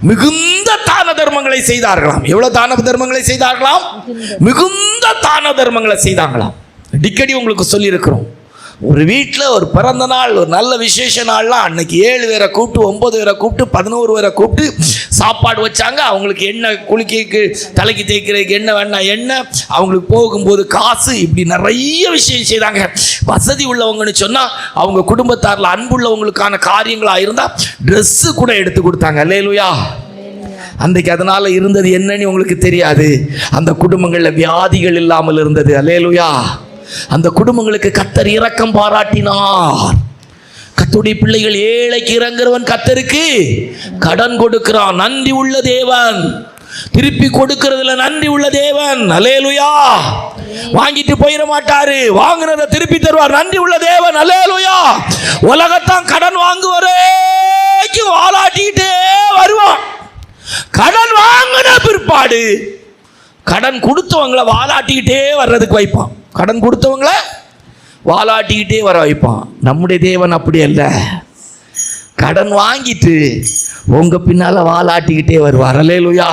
மிகுந்த தான தர்மங்களை செய்தார்களாம். எவ்வளவு தான தர்மங்களை செய்தார்களாம்? மிகுந்த தான தர்மங்களை செய்தாங்களாம். அடிக்கடி உங்களுக்கு சொல்லியிருக்கிறோம். ஒரு வீட்டில் ஒரு பிறந்த நாள், ஒரு நல்ல விசேஷ நாள்லாம் அன்னைக்கு 7 பேரை கூப்பிட்டு, 9 பேரை கூப்பிட்டு, 11 பேரை கூப்பிட்டு சாப்பாடு வச்சாங்க, அவங்களுக்கு எண்ணெய் குளிக்க தலைக்கு தேய்க்கிறதுக்கு எண்ணெய் வேணா எண்ணெய், அவங்களுக்கு போகும்போது காசு, இப்படி நிறைய விஷயம் செய்தாங்க. வசதி உள்ளவங்கன்னு சொன்னால் அவங்க குடும்பத்தாரில் அன்புள்ளவங்களுக்கான காரியங்களாக இருந்தால் ட்ரெஸ்ஸு கூட எடுத்து கொடுத்தாங்க. அல்லேலூயா. அன்றைக்கு அதனால இருந்தது என்னன்னு உங்களுக்கு தெரியாது. அந்த குடும்பங்களில் வியாதிகள் இல்லாமல் இருந்தது. அல்லேலூயா. அந்த குடும்பங்களுக்கு கர்த்தர் இரக்கம் பாராட்டினார். கர்த்தருடைய பிள்ளைகள், ஏழைக்கு இறங்குறவன் கர்த்தருக்கு கடன் கொடுக்கிறான். நன்றி உள்ள தேவன், திருப்பி கொடுக்கிறதுல நன்றி உள்ள தேவன். அல்லேலூயா. வாங்கிட்டு போயிட மாட்டாரு, வாங்குறத திருப்பி தருவார். நன்றி உள்ள தேவன். அல்லேலூயா. உலகத்தான் கடன் வாங்குவரைக்கும் வாலாட்டிக்கிட்டே வருவான். கடன் வாங்கின பிற்பாடு கடன் கொடுத்தவங்களை வாலாட்டிக்கிட்டே வர்றதுக்கு வைப்பான். கடன் கொடுத்தவங்களை வாலாட்டிக்கிட்டே வர வைப்பான். நம்முடைய தேவன் அப்படி அல்ல. கடன் வாங்கிட்டு உங்க பின்னால வாலாட்டிக்கிட்டே வருவார். அல்லேலூயா.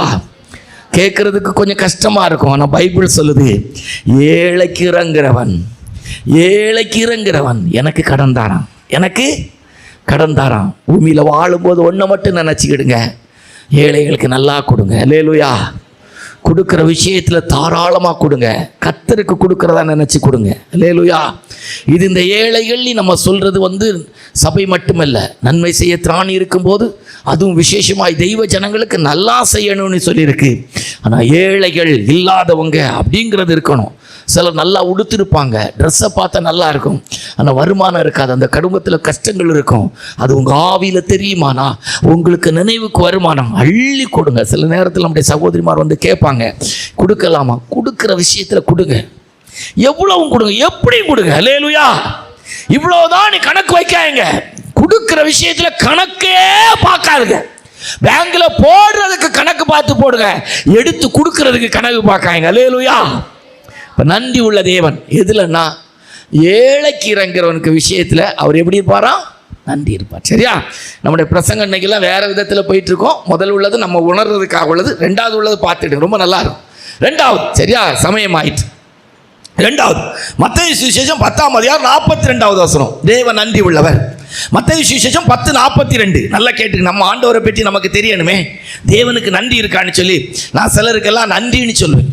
கேட்கறதுக்கு கொஞ்சம் கஷ்டமா இருக்கும். ஆனால் பைபிள் சொல்லுது, ஏழைக்கு இறங்குறவன், ஏழைக்கு இறங்குறவன் எனக்கு கடன் தாரான், எனக்கு கடன் தாரான். பூமியில் வாழும்போது ஒன்றை மட்டும் நினச்சிக்கிடுங்க, ஏழைகளுக்கு நல்லா கொடுங்க. அல்லேலூயா. கொடுக்குற விஷயத்தில் தாராளமாக கொடுங்க. கர்த்தருக்கு கொடுக்குறதா நினச்சி கொடுங்க. அல்லேலூயா. இது இந்த ஏழைகள் நம்ம சொல்கிறது சபை மட்டுமல்ல, நன்மை செய்ய திராணி இருக்கும்போது அதுவும் விசேஷமாய் தெய்வ ஜனங்களுக்கு நல்லா செய்யணும்னு சொல்லியிருக்கு. ஆனால் ஏழைகள் இல்லாதவங்க அப்படிங்கிறது இருக்கணும். சிலர் நல்லா உடுத்திருப்பாங்க, ட்ரெஸ்ஸை பார்த்தா நல்லா இருக்கும், ஆனால் வருமானம் இருக்காது. அந்த குடும்பத்தில் கஷ்டங்கள் இருக்கும். அது உங்கள் ஆவியில் தெரியுமானா உங்களுக்கு நினைவுக்கு வருமானம் அள்ளி கொடுங்க. சில நேரத்தில் நம்முடைய சகோதரிமார் கேட்பாங்க, கொடுக்கலாமா? கொடுக்குற விஷயத்தில் கொடுங்க, எவ்வளவும் கொடுங்க, எப்படியும் கொடுங்க. அல்லேலூயா. இவ்வளோதான் நீ கணக்கு வைக்காங்க. கொடுக்குற விஷயத்தில் கணக்கே பார்க்காதுங்க. பேங்க்ல போடுறதுக்கு கணக்கு பார்த்து போடுங்க, எடுத்து கொடுக்கறதுக்கு கணக்கு பார்க்காங்க. அல்லேலூயா. இப்போ நன்றி உள்ள தேவன் எதுலன்னா, ஏழைக்கு இறங்குறவனுக்கு விஷயத்தில் அவர் எப்படி இருப்பாரா? நன்றி இருப்பார். சரியா? நம்முடைய பிரசங்க இன்னைக்கெல்லாம் வேற விதத்தில் போயிட்டு இருக்கோம். முதல் உள்ளது நம்ம உணர்றதுக்காக உள்ளது, ரெண்டாவது உள்ளது பார்த்துட்டு ரொம்ப நல்லா இருக்கும். ரெண்டாவது, சரியா? சமயம் ஆயிட்டு. ரெண்டாவது மத்தேயு சுவிசேஷம் 10:42 தேவ நன்றி உள்ளவர். மத்தேயு சுவிசேஷம் 10:42. நல்லா கேட்டு, நம்ம ஆண்டவரை பற்றி நமக்கு தெரியணுமே, தேவனுக்கு நன்றி இருக்கான்னு சொல்லி. நான் சிலருக்கெல்லாம் நன்றின்னு சொல்லுவேன்,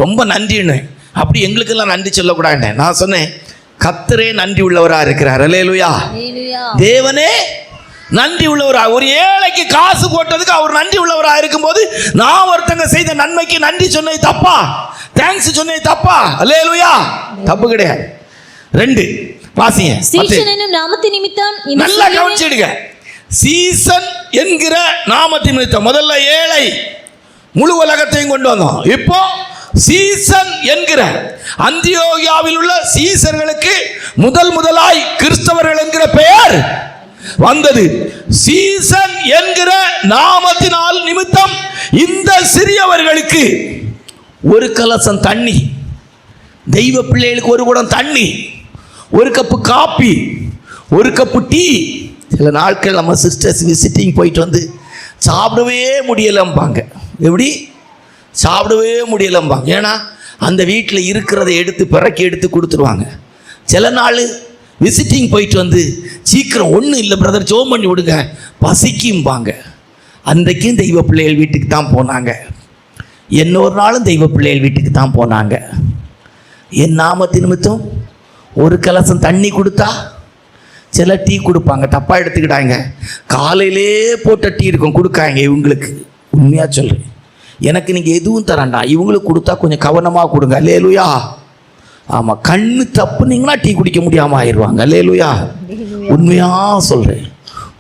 ரொம்ப நன்றின்னு. அப்படி எங்களுக்கெல்லாம் நன்றி சொல்லக்கூடாது. நான் சொன்னேன், கர்த்தரே நன்றி உள்ளவராக இருக்கிறார். அல்லேலூயா. தேவனே நன்றி உள்ளவராக, ஒரு ஏழைக்கு காசு போட்டதுக்கு அவர் நன்றி உள்ளவராக இருக்கும்போது நான் ஒருத்தங்க செய்த நன்மைக்கு நன்றி சொன்னது தப்பா? தேங்க்ஸ் சொன்னது தப்பா? அல்லேலூயா. தப்பு கிடையாது. 2 வாசிங்க. சீசன் என்னும் நாமத்தின் நிமித்தம், நல்லா கவனிச்சிடுங்க. சீசன் என்கிற நாமத்தின் நிமித்தம் முதல்ல ஏழை முழு உலகத்தையும் கொண்டு வந்தோம். இப்போ சீசன் என்கிற அந்தியோகியாவில் உள்ள சீசர்களுக்கு முதலாய் கிறிஸ்தவர்கள் என்கிற பெயர் வந்தது. சீசன் என்கிற நாமத்தினால் நிமித்தம் இந்த சிறியவர்களுக்கு ஒரு கலசம் தண்ணி, தெய்வ பிள்ளைகளுக்கு ஒரு குடம் தண்ணி, ஒரு கப்பு காப்பி, ஒரு கப்பு டீ. சில நாட்கள் நம்ம சிஸ்டர்ஸ் விசிட்டிங் போயிட்டு சாப்பிடவே முடியலம்பாங்க. எப்படி? சாப்பிடவே முடியலம்பாங்க. ஏன்னா அந்த வீட்டில் இருக்கிறத எடுத்து பிறக்கி எடுத்து கொடுத்துருவாங்க. சில நாள் விசிட்டிங் போயிட்டு சீக்கிரம் ஒன்றும் இல்லை பிரதர், ஜோம் பண்ணி விடுங்க, பசிக்கும்பாங்க. அன்றைக்கும் தெய்வ பிள்ளைகள் வீட்டுக்கு தான் போனாங்க. இன்னொரு நாளும் தெய்வ பிள்ளைகள் வீட்டுக்கு தான் போனாங்க. என் நாமத்தின் நிமித்தம் ஒரு கலசம் தண்ணி கொடுத்தா, சில டீ கொடுப்பாங்க, தப்பாக எடுத்துக்கிட்டாங்க. காலையிலே போட்ட டீ இருக்கும், கொடுக்காங்க இவங்களுக்கு. உண்மையாக சொல்கிறேன், எனக்கு நீங்கள் எதுவும் தரண்டா, இவங்களுக்கு கொடுத்தா கொஞ்சம் கவனமாக கொடுங்க. அல்லேலூயா. ஆமாம், கண்ணு தப்புனீங்கன்னா டீ குடிக்க முடியாமல் ஆயிடுவாங்க. அல்லேலூயா. உண்மையாக சொல்கிறேன்,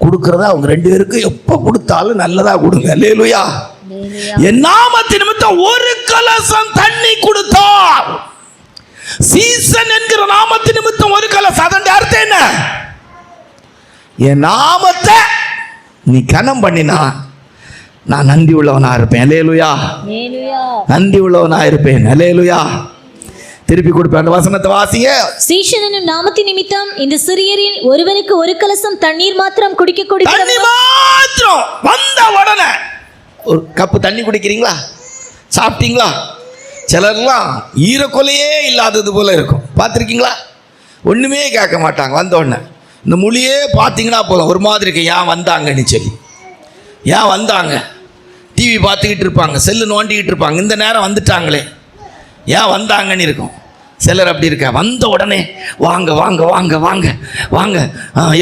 கொடுக்குறதா அவங்க 2 பேருக்கும் எப்போ கொடுத்தாலும் நல்லதாக கொடுங்க. அல்லேலூயா. என் நாமத்தின் நிமித்தம் ஒரு கலசம் தண்ணி கொடுத்தால், சீசன் என்கிற நாமத்தின் நிமித்தம் ஒரு கலசம், அதன் அர்த்தம் என்ன? என் நாமத்தை நீ கனம் பண்ணினா நான் நன்றி உள்ளவனா இருப்பேன். அல்லேலூயா. நன்றி உள்ளவனா இருப்பேன். அல்லேலூயா. திருப்பி கொடுப்பேன். அந்த வசனத்தை வாசிங்க. சீசன் என்னும் நாமத்தின் நிமித்தம் இந்த சிறியரில் ஒருவனுக்கு ஒரு கலசம் தண்ணீர் மாத்திரம் குடிக்க தண்ணி மாத்திரம் வந்த உடனே ஒரு கப்பு தண்ணி குடிக்கிறீங்களா? சாப்பிட்டீங்களா? சிலர்லாம் ஈரக்கொலையே இல்லாதது போல இருக்கும், பார்த்துருக்கீங்களா? ஒன்றுமே கேட்க மாட்டாங்க. வந்த உடனே இந்த மொழியே பார்த்தீங்கன்னா போதும், ஒரு மாதிரி இருக்கு. ஏன் வந்தாங்கன்னு சொல்லி, ஏன் வந்தாங்க, டிவி பார்த்துக்கிட்டு இருப்பாங்க, செல்லு நோண்டிக்கிட்டு இருப்பாங்க. இந்த நேரம் வந்துட்டாங்களே, ஏன் வந்தாங்கன்னு இருக்கும். சிலர் அப்படி இருக்க, வந்த உடனே வாங்க வாங்க வாங்க வாங்க வாங்க,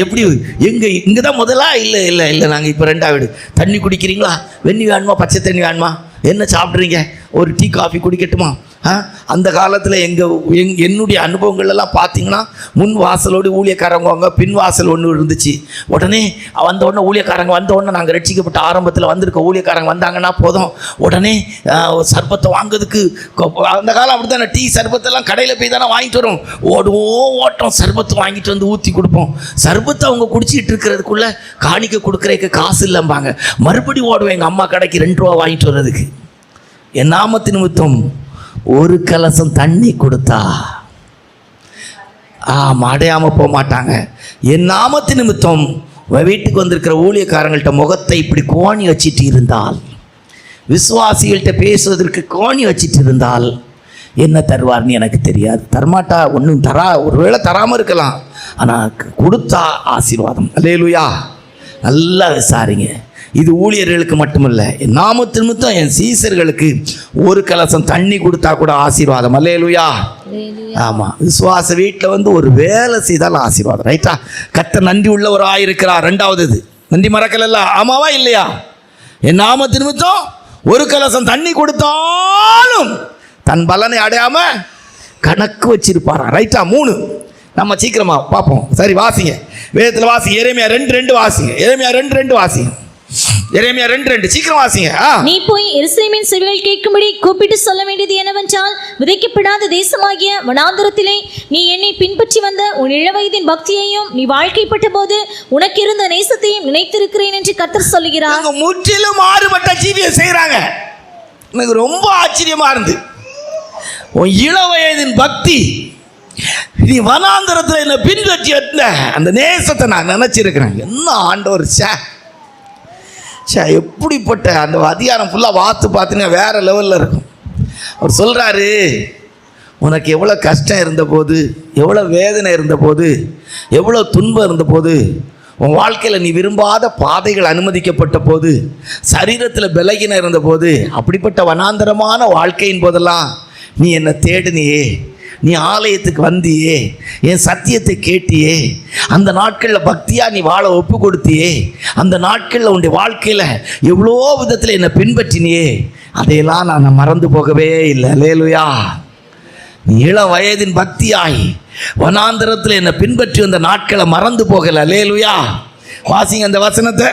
எப்படி எங்கே இங்கே தான் முதலா? இல்லை இல்லை இல்லை, நாங்கள் இப்போ ரெண்டாவது. தண்ணி குடிக்கிறீங்களா? வெந்நி வேணுமா? பச்சை தண்ணி வேணுமா? என்ன சாப்பிட்றீங்க? ஒரு டீ காஃபி குடிக்கட்டுமா? அந்த காலத்தில் என்னுடைய அனுபவங்கள் எல்லாம் பார்த்தீங்கன்னா, முன் வாசலோடு ஊழியக்காரங்க வாங்க, பின் வாசல் ஒன்று இருந்துச்சு. உடனே வந்த உடனே ஊழியக்காரங்க வந்த உடனே நாங்கள் ரட்சிக்கப்பட்ட ஆரம்பத்தில் வந்திருக்க ஊழியக்காரங்க வந்தாங்கன்னா போதும், உடனே சர்பத்தை வாங்குறதுக்கு, அந்த காலம் அப்படி தானே, டீ சர்பத்தெல்லாம் கடையில் போய் தானே வாங்கிட்டு வரோம். ஓடுவோம் ஓட்டம், சர்பத்தை வாங்கிட்டு வந்து ஊற்றி கொடுப்போம். சர்பத்தை அவங்க குடிச்சிட்டு இருக்கிறதுக்குள்ளே காணிக்க கொடுக்குறதுக்கு காசு இல்லைம்பாங்க. மறுபடியும் ஓடுவேன் எங்கள் அம்மா கடைக்கு 2 ரூபா வாங்கிட்டு வர்றதுக்கு. என் நாமத்து நிமித்தம் ஒரு கலசம் தண்ணி கொடுத்தா அடையாம போக மாட்டாங்க. என் நாமத்து நிமித்தம் வீட்டுக்கு வந்திருக்கிற ஊழியக்காரங்கள்ட்ட முகத்தை இப்படி கோணி வச்சிட்டு இருந்தால், விசுவாசிகள்கிட்ட பேசுவதற்கு கோணி வச்சிட்டு இருந்தால் என்ன தருவார்னு எனக்கு தெரியாது. தரமாட்டா, ஒன்றும் ஒருவேளை தராமல் இருக்கலாம், ஆனால் கொடுத்தா ஆசீர்வாதம். அல்லேலூயா. நல்லா விசாரிங்க. இது ஊழியர்களுக்கு மட்டுமல்ல, என் நாமத்து நிமித்தம் என் சீசர்களுக்கு ஒரு கலசம் தண்ணி கொடுத்தா கூட ஆசீர்வாதம். அல்லேலூயா. ஆமாம், விசுவாச வீட்டில் வந்து ஒரு வேலை செய்தால் ஆசீர்வாதம். ரைட்டா? கர்த்தர் நன்றி உள்ளவராக இருக்கிறார். 2வது இது நன்றி மறக்கல. ஆமாவா இல்லையா? என் நாமத்து நிமித்தம் ஒரு கலசம் தண்ணி கொடுத்தாலும் தன் பலனை அடையாம கணக்கு வச்சிருப்பாரா. ரைட்டா? 3 நம்ம சீக்கிரமா பார்ப்போம். சரி, வாசிங்க, வேதத்தில் வாசிங்க. எரேமியா 2:2 வாசிங்க. எரேமியா 2:2 வாசிங்க. எரேமியா 2:2 சீக்கிரம் வாசிங்க. நீ போய் எருசலேமின் செவிகள் கேட்கும்படி கூப்பிட்டு சொல்ல வேண்டியது என்னவென்றால், விதைக்கப்படாத தேசமாகிய வனாந்தரத்திலே நீ என்னை பின்பற்றி வந்த உன் இளவயதின் பக்தியையும் நீ வாழ்க்கைப்பட்ட போது உனக்கு இருந்த நேசத்தையும் நினைத்திருக்கிறேன் என்று கர்த்தர் சொல்லுகிறார். முற்றிலும் மாறுபட்ட ஜீவியை செய்யறாங்க. எனக்கு ரொம்ப ஆச்சரியமா இருந்து, உன் இளவயதின் பக்தி, நீ வனாந்தரத்தில் என்ன பின்பற்றி வந்த அந்த நேசத்தை நான் நினைச்சிருக்கிறேன். என்ன ஆண்டவர் எப்படிப்பட்ட அந்த அதிகாரம் ஃபுல்லாக பார்த்தீங்கன்னா வேற லெவலில் இருக்கும். அவர் சொல்கிறாரு, உனக்கு எவ்வளோ கஷ்டம் இருந்தபோது, எவ்வளோ வேதனை இருந்தபோது, எவ்வளோ துன்பம் இருந்தபோது, உன் வாழ்க்கையில் நீ விரும்பாத பாதைகள் அனுமதிக்கப்பட்ட போது, சரீரத்தில் பலகீனம் இருந்தபோது, அப்படிப்பட்ட வனாந்தரமான வாழ்க்கையின் போதெல்லாம் நீ என்னை தேடினியே, நீ ஆலயத்துக்கு வந்தியே, என் சத்தியத்தை கேட்டியே, அந்த நாட்களில் பக்தியாக நீ வாழ ஒப்பு கொடுத்தியே, அந்த நாட்களில் உன்னுடைய வாழ்க்கையில் எவ்வளோ விதத்தில் என்னை பின்பற்றினியே, அதையெல்லாம் நான் மறந்து போகவே இல்லை. அல்லேலூயா. நீ இளம் வயதின் பக்தியாய் வனாந்தரத்தில் என்னை பின்பற்றி வந்த நாட்களை மறந்து போகலை. அல்லேலூயா. வாசிங்க அந்த வசனத்தை.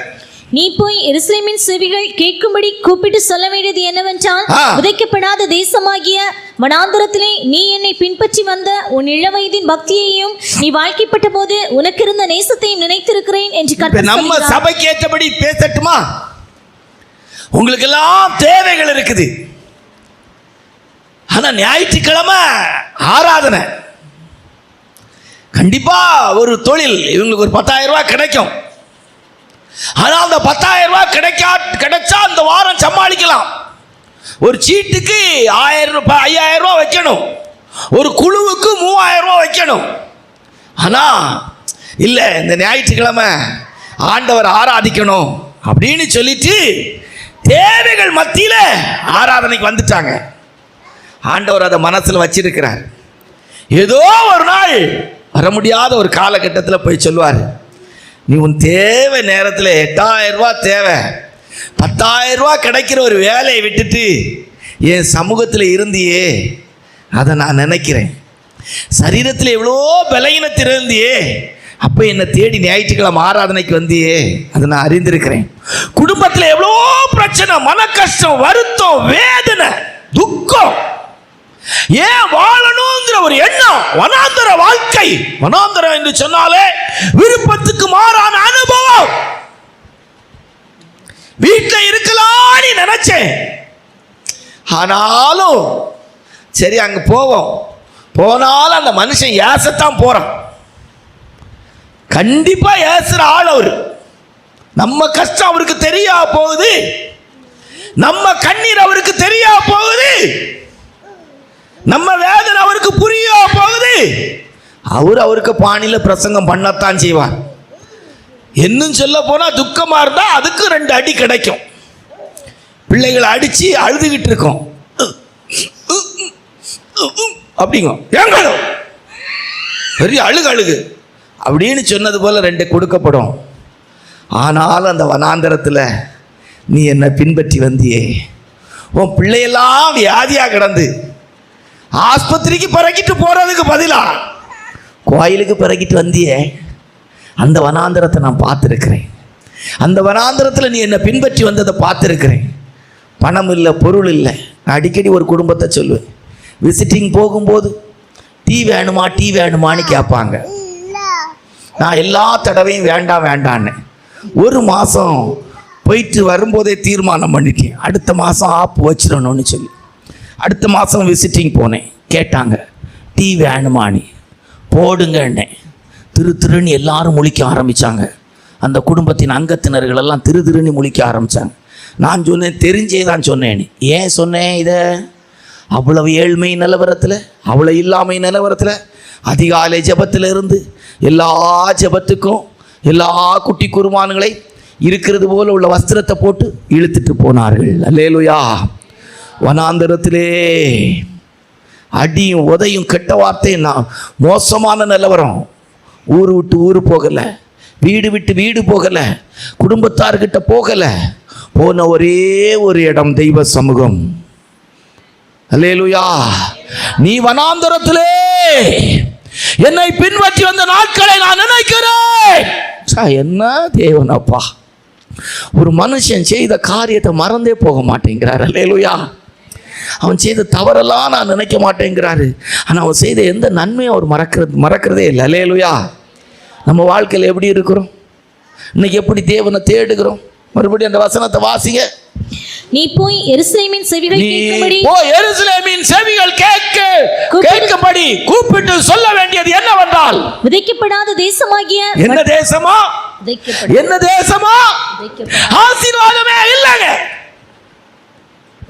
நீ போய் எருசலேமின் செவிகள் கேட்கும்படி கூப்பிட்டு சொல்ல வேண்டியது என்னவென்றால், விதைக்கப்படாத தேசமாகிய வனாந்தரத்திலே நீ என்னை பின்பற்றி வந்த உன் இளவயதின் பக்தியையும் நீ வாழ்க்கைப்பட்ட போது உனக்கு இருந்த நேசத்தையும் நினைத்திருக்கிறேன் என்று கர்த்தர் சொல்கிறார். நம்ம சபைக்கு ஏற்றபடி பேசட்டுமா? உங்களுக்கு எல்லாம் தேவைகள் இருக்குது, ஆனா ஞாயிற்றுக்கிழமை ஆராதனை, கண்டிப்பா ஒரு தொழில் இவங்களுக்கு ஒரு 10,000 ரூபாய் கிடைக்கும். ஆனால் அந்த 10,000 ரூபாய் கிடைச்சா அந்த வாரம் சமாளிக்கலாம். ஒரு சீட்டுக்கு 1000 ரூபாய் 5000 ரூபாய் வைக்கணும், ஒரு குழுவுக்கு 3000 ரூபாய் வைக்கணும். ஆனால் இல்லை, இந்த ஞாயிற்றுக்கிழமை ஆண்டவர் ஆராதிக்கணும் அப்படின்னு சொல்லிட்டு தேவைகள் மத்தியில் ஆராதனைக்கு வந்துட்டாங்க. ஆண்டவர் அதை மனசில் வச்சிருக்கிறார். ஏதோ ஒரு நாள் வர முடியாத ஒரு காலகட்டத்தில் போய் சொல்லுவார், நீ உன் தேவை நேரத்தில் 8,000 ரூபாய் தேவை, 10,000 ரூபாய் கிடைக்கிற ஒரு வேலையை விட்டுட்டு என் சமூகத்தில் இருந்தியே, அதை நான் நினைக்கிறேன். சரீரத்தில் எவ்வளோ பலகீனத்தில் இருந்தியே, அப்போ என்னை தேடி ஞாயிற்றுக்கிழமை ஆராதனைக்கு வந்தியே, அதை நான் அறிந்திருக்கிறேன். குடும்பத்தில் எவ்வளோ பிரச்சனை, மன கஷ்டம், வருத்தம், வேதனை, துக்கம், ஏன் வாழணுங்கிற ஒரு எண்ணம், வனாந்தர வாழ்க்கை. வனாந்தரம் என்று சொன்னாலே விருப்பத்துக்கு மாறான அனுபவம். வீட்டில் இருக்கலாம்னு நினைச்சேன், ஆனாலும் சரி அங்க போவோம், போனாலும் அந்த மனுஷன் ஏசத்தான் போறான். கண்டிப்பா ஏசுற ஆள் அவரு. நம்ம கஷ்டம் அவருக்கு தெரியா போகுது, நம்ம கண்ணீர் அவருக்கு தெரியா போகுது, நம்ம வேதனை அவருக்கு புரியா போகுது. அவருக்கு பாணியில பிரசங்கம் பண்ணத்தான் செய்வார். இன்னும் சொல்ல போனா துக்கமா இருந்தா அதுக்கு 2 அடி கிடைக்கும். பிள்ளைகளை அடித்து அழுதுகிட்டு இருக்கோம். அப்படிங்க ஏங்களோ பெரிய அழுகு அப்படின்னு சொன்னது போல் 2 கொடுக்கப்படும். ஆனாலும் அந்த வனாந்தரத்தில் நீ என்னை பின்பற்றி வந்தியே, உன் பிள்ளையெல்லாம் வியாதியாக கிடந்து ஆஸ்பத்திரிக்கு பிறக்கிட்டு போகிறதுக்கு பதிலாக கோயிலுக்கு பிறக்கிட்டு வந்தியே, அந்த வனாந்தரத்தை நான் பார்த்துருக்கிறேன். அந்த வனாந்தரத்தில் நீ என்னை பின்பற்றி வந்ததை பார்த்துருக்கிறேன். பணம் இல்லை, பொருள் இல்லை. நான் அடிக்கடி ஒரு குடும்பத்தை சொல்லுவேன், விசிட்டிங் போகும்போது டீ வேணுமான்னு கேட்பாங்க. நான் எல்லா தடவையும் வேண்டான்னு 1 மாதம் போயிட்டு வரும்போதே தீர்மானம் பண்ணிட்டேன், அடுத்த மாதம் ஆப்பு வச்சிடணும்னு சொல்லி. அடுத்த மாதம் விசிட்டிங் போனேன், கேட்டாங்க டீ வேணுமானி, போடுங்கன்னே. திருன்னு எல்லாரும் முழிக்க ஆரம்பித்தாங்க. அந்த குடும்பத்தின் அங்கத்தினர்கள் எல்லாம் திருன்னு முழிக்க ஆரம்பித்தாங்க. நான் சொன்னேன், தெரிஞ்சே தான் சொன்னேன். ஏன் சொன்னேன் இதை? அவ்வளவு ஏழ்மை நிலவரத்தில், அவ்வளோ இல்லாமை நிலவரத்தில் அதிகாலை ஜபத்தில் இருந்து எல்லா ஜபத்துக்கும் எல்லா குட்டி குருமான்களை இருக்கிறது போல உள்ள வஸ்திரத்தை போட்டு இழுத்துட்டு போனார்கள். அல்லேலூயா. வனாந்தரத்திலே அடியும் உதையும் கெட்ட வார்த்தையும் மோசமான நிலவரம். ஊர் விட்டு ஊர் போகலை, வீடு விட்டு வீடு போகலை, குடும்பத்தார்கிட்ட போகலை. போன ஒரே ஒரு இடம் தெய்வ சமூகம். அல்லேலூயா. நீ வனாந்தரத்திலே என்னை பின்பற்றி வந்த நாட்களை நான் நினைக்கிறேன். என்ன தேவனப்பா, ஒரு மனுஷன் செய்த காரியத்தை மறந்தே போக மாட்டேங்கிறார். அல்லேலூயா. அவன் செய்த தவறெல்லாம் நான் நினைக்க மாட்டேங்கிறாரு. ஆனால் அவன் செய்த எந்த நன்மையும் அவர் மறக்கிறதே இல்லை. அல்லேலூயா. நம்ம வாழ்க்கையில் எப்படி இருக்கிறோம்? இன்னைக்கு எப்படி தேவனை தேடுகிறோம்? மறுபடியும் அந்த வசனத்தை வாசிங்க. நீ போய் எருசலேமின் செவிகள் கேட்கும்படி, எருசலேமின் செவிகள் கேட்கும்படி கூப்பிட்டு சொல்ல வேண்டியது என்னவென்றால், விதைக்கப்படாத தேசமாகிய, என்ன தேசமா? என்ன தேசமா? ஆசீர்வாதமே இல்லைங்க.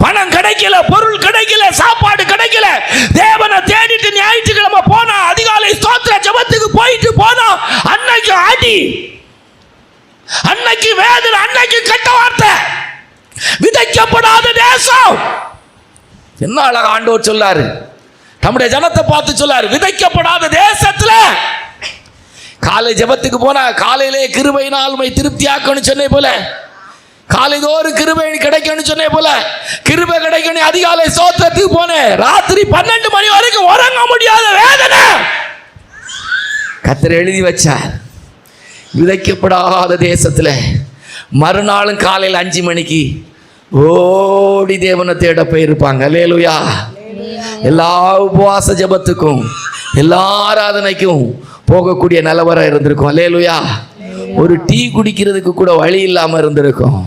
பணம் கிடைக்கல, பொருள் கிடைக்கல, சாப்பாடு கிடைக்கல. தேவனை தேடிட்டு ஞாயிற்றுக்கிழமை போனா, அதிகாலை ஸ்தோத்திர ஜெபத்துக்கு போயிட்டு போனா, அன்னைக்கு அடி, அன்னைக்கு வேதனை, அன்னைக்கு கெட்ட வார்த்தை. விதைக்கப்படாத தேசம். என்ன அழகா ஆண்டவர் சொல்லாரு, நம்முடைய ஜனத்தை பார்த்து சொல்லாரு, விதைக்கப்படாத தேசத்துல. காலை ஜெபத்துக்கு போனா காலையிலே கிருபையினால் உம்மை திருப்தியாக்கணும் சொன்னே போல, காலைதோறும் கிருபை கிடைக்கணும் சொன்னே போல, கிருபை கிடைக்கணும் அதிகாலை ஸ்தோத்திரத்துக்கு போனேன். ராத்திரி 12 மணி வரைக்கும் உறங்க முடியாத வேதனை. கர்த்தர் எழுதி வச்சார், விதைக்கப்படாத தேசத்துல. மறுநாளும் காலையில் 5 மணிக்கு ஓடி தேவனை தேட போயிருப்பாங்க. அல்லேலூயா. எல்லா உபவாச ஜபத்துக்கும் எல்லா ஆராதனைக்கும் போகக்கூடிய நிலவரம் இருந்திருக்கும். அல்லேலூயா. ஒரு டீ குடிக்கிறதுக்கு கூட வழி இல்லாமல் இருந்திருக்கும்.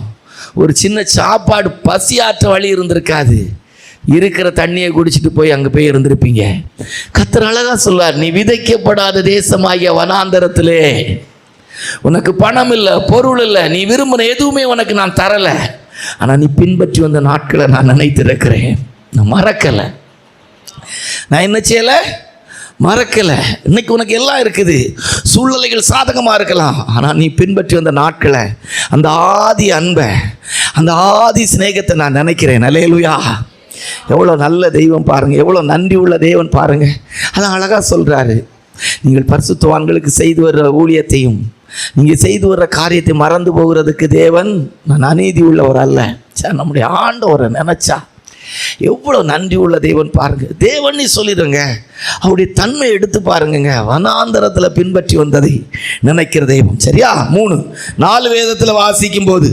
ஒரு சின்ன சாப்பாடு பசியாற்ற வழி இருந்திருக்காது. இருக்கிற தண்ணியை குடிச்சிட்டு போய் அங்கே போய் இருந்திருப்பீங்க. கர்த்தர் அழகா சொல்வார், நீ விதைக்கப்படாத தேசமாகிய வனாந்தரத்திலே, உனக்கு பணம் இல்லை, பொருள் இல்லை, நீ விரும்பின எதுவுமே உனக்கு நான் தரலை. ஆனால் நீ பின்பற்றி வந்த நாட்களை நான் நினைத்திருக்கிறேன். நான் மறக்கலை. நான் என்ன செய்யலை? மறக்கலை. இன்னைக்கு உனக்கு எல்லாம் இருக்குது, சூழ்நிலைகள் சாதகமாக இருக்கலாம். ஆனால் நீ பின்பற்றி வந்த நாட்களை, அந்த ஆதி அன்பை, அந்த ஆதி சிநேகத்தை நான் நினைக்கிறேன். அல்லேலூயா. எவ்வளோ நல்ல தெய்வம் பாருங்கள், எவ்வளோ நன்றி உள்ள தேவன் பாருங்கள். அதான் அழகாக சொல்கிறாரு, நீங்கள் பரிசுத்தவான்களுக்கு செய்து வர்ற ஊழியத்தையும் நீங்கள் செய்து வர்ற காரியத்தை மறந்து போகிறதுக்கு தேவன் நான் அநீதி உள்ளவர் அல்ல. நம்முடைய ஆண்டவரை நினச்சா எவ்வளோ நன்றி உள்ள தேவன் பாருங்கள். தேவன் சொல்லிடுங்க, அவருடைய தன்மை எடுத்து பாருங்க. வனாந்தரத்தில் பின்பற்றி வந்ததை நினைக்கிற தெய்வம். சரியா? 3-4 வேதத்தில் வாசிக்கும் போது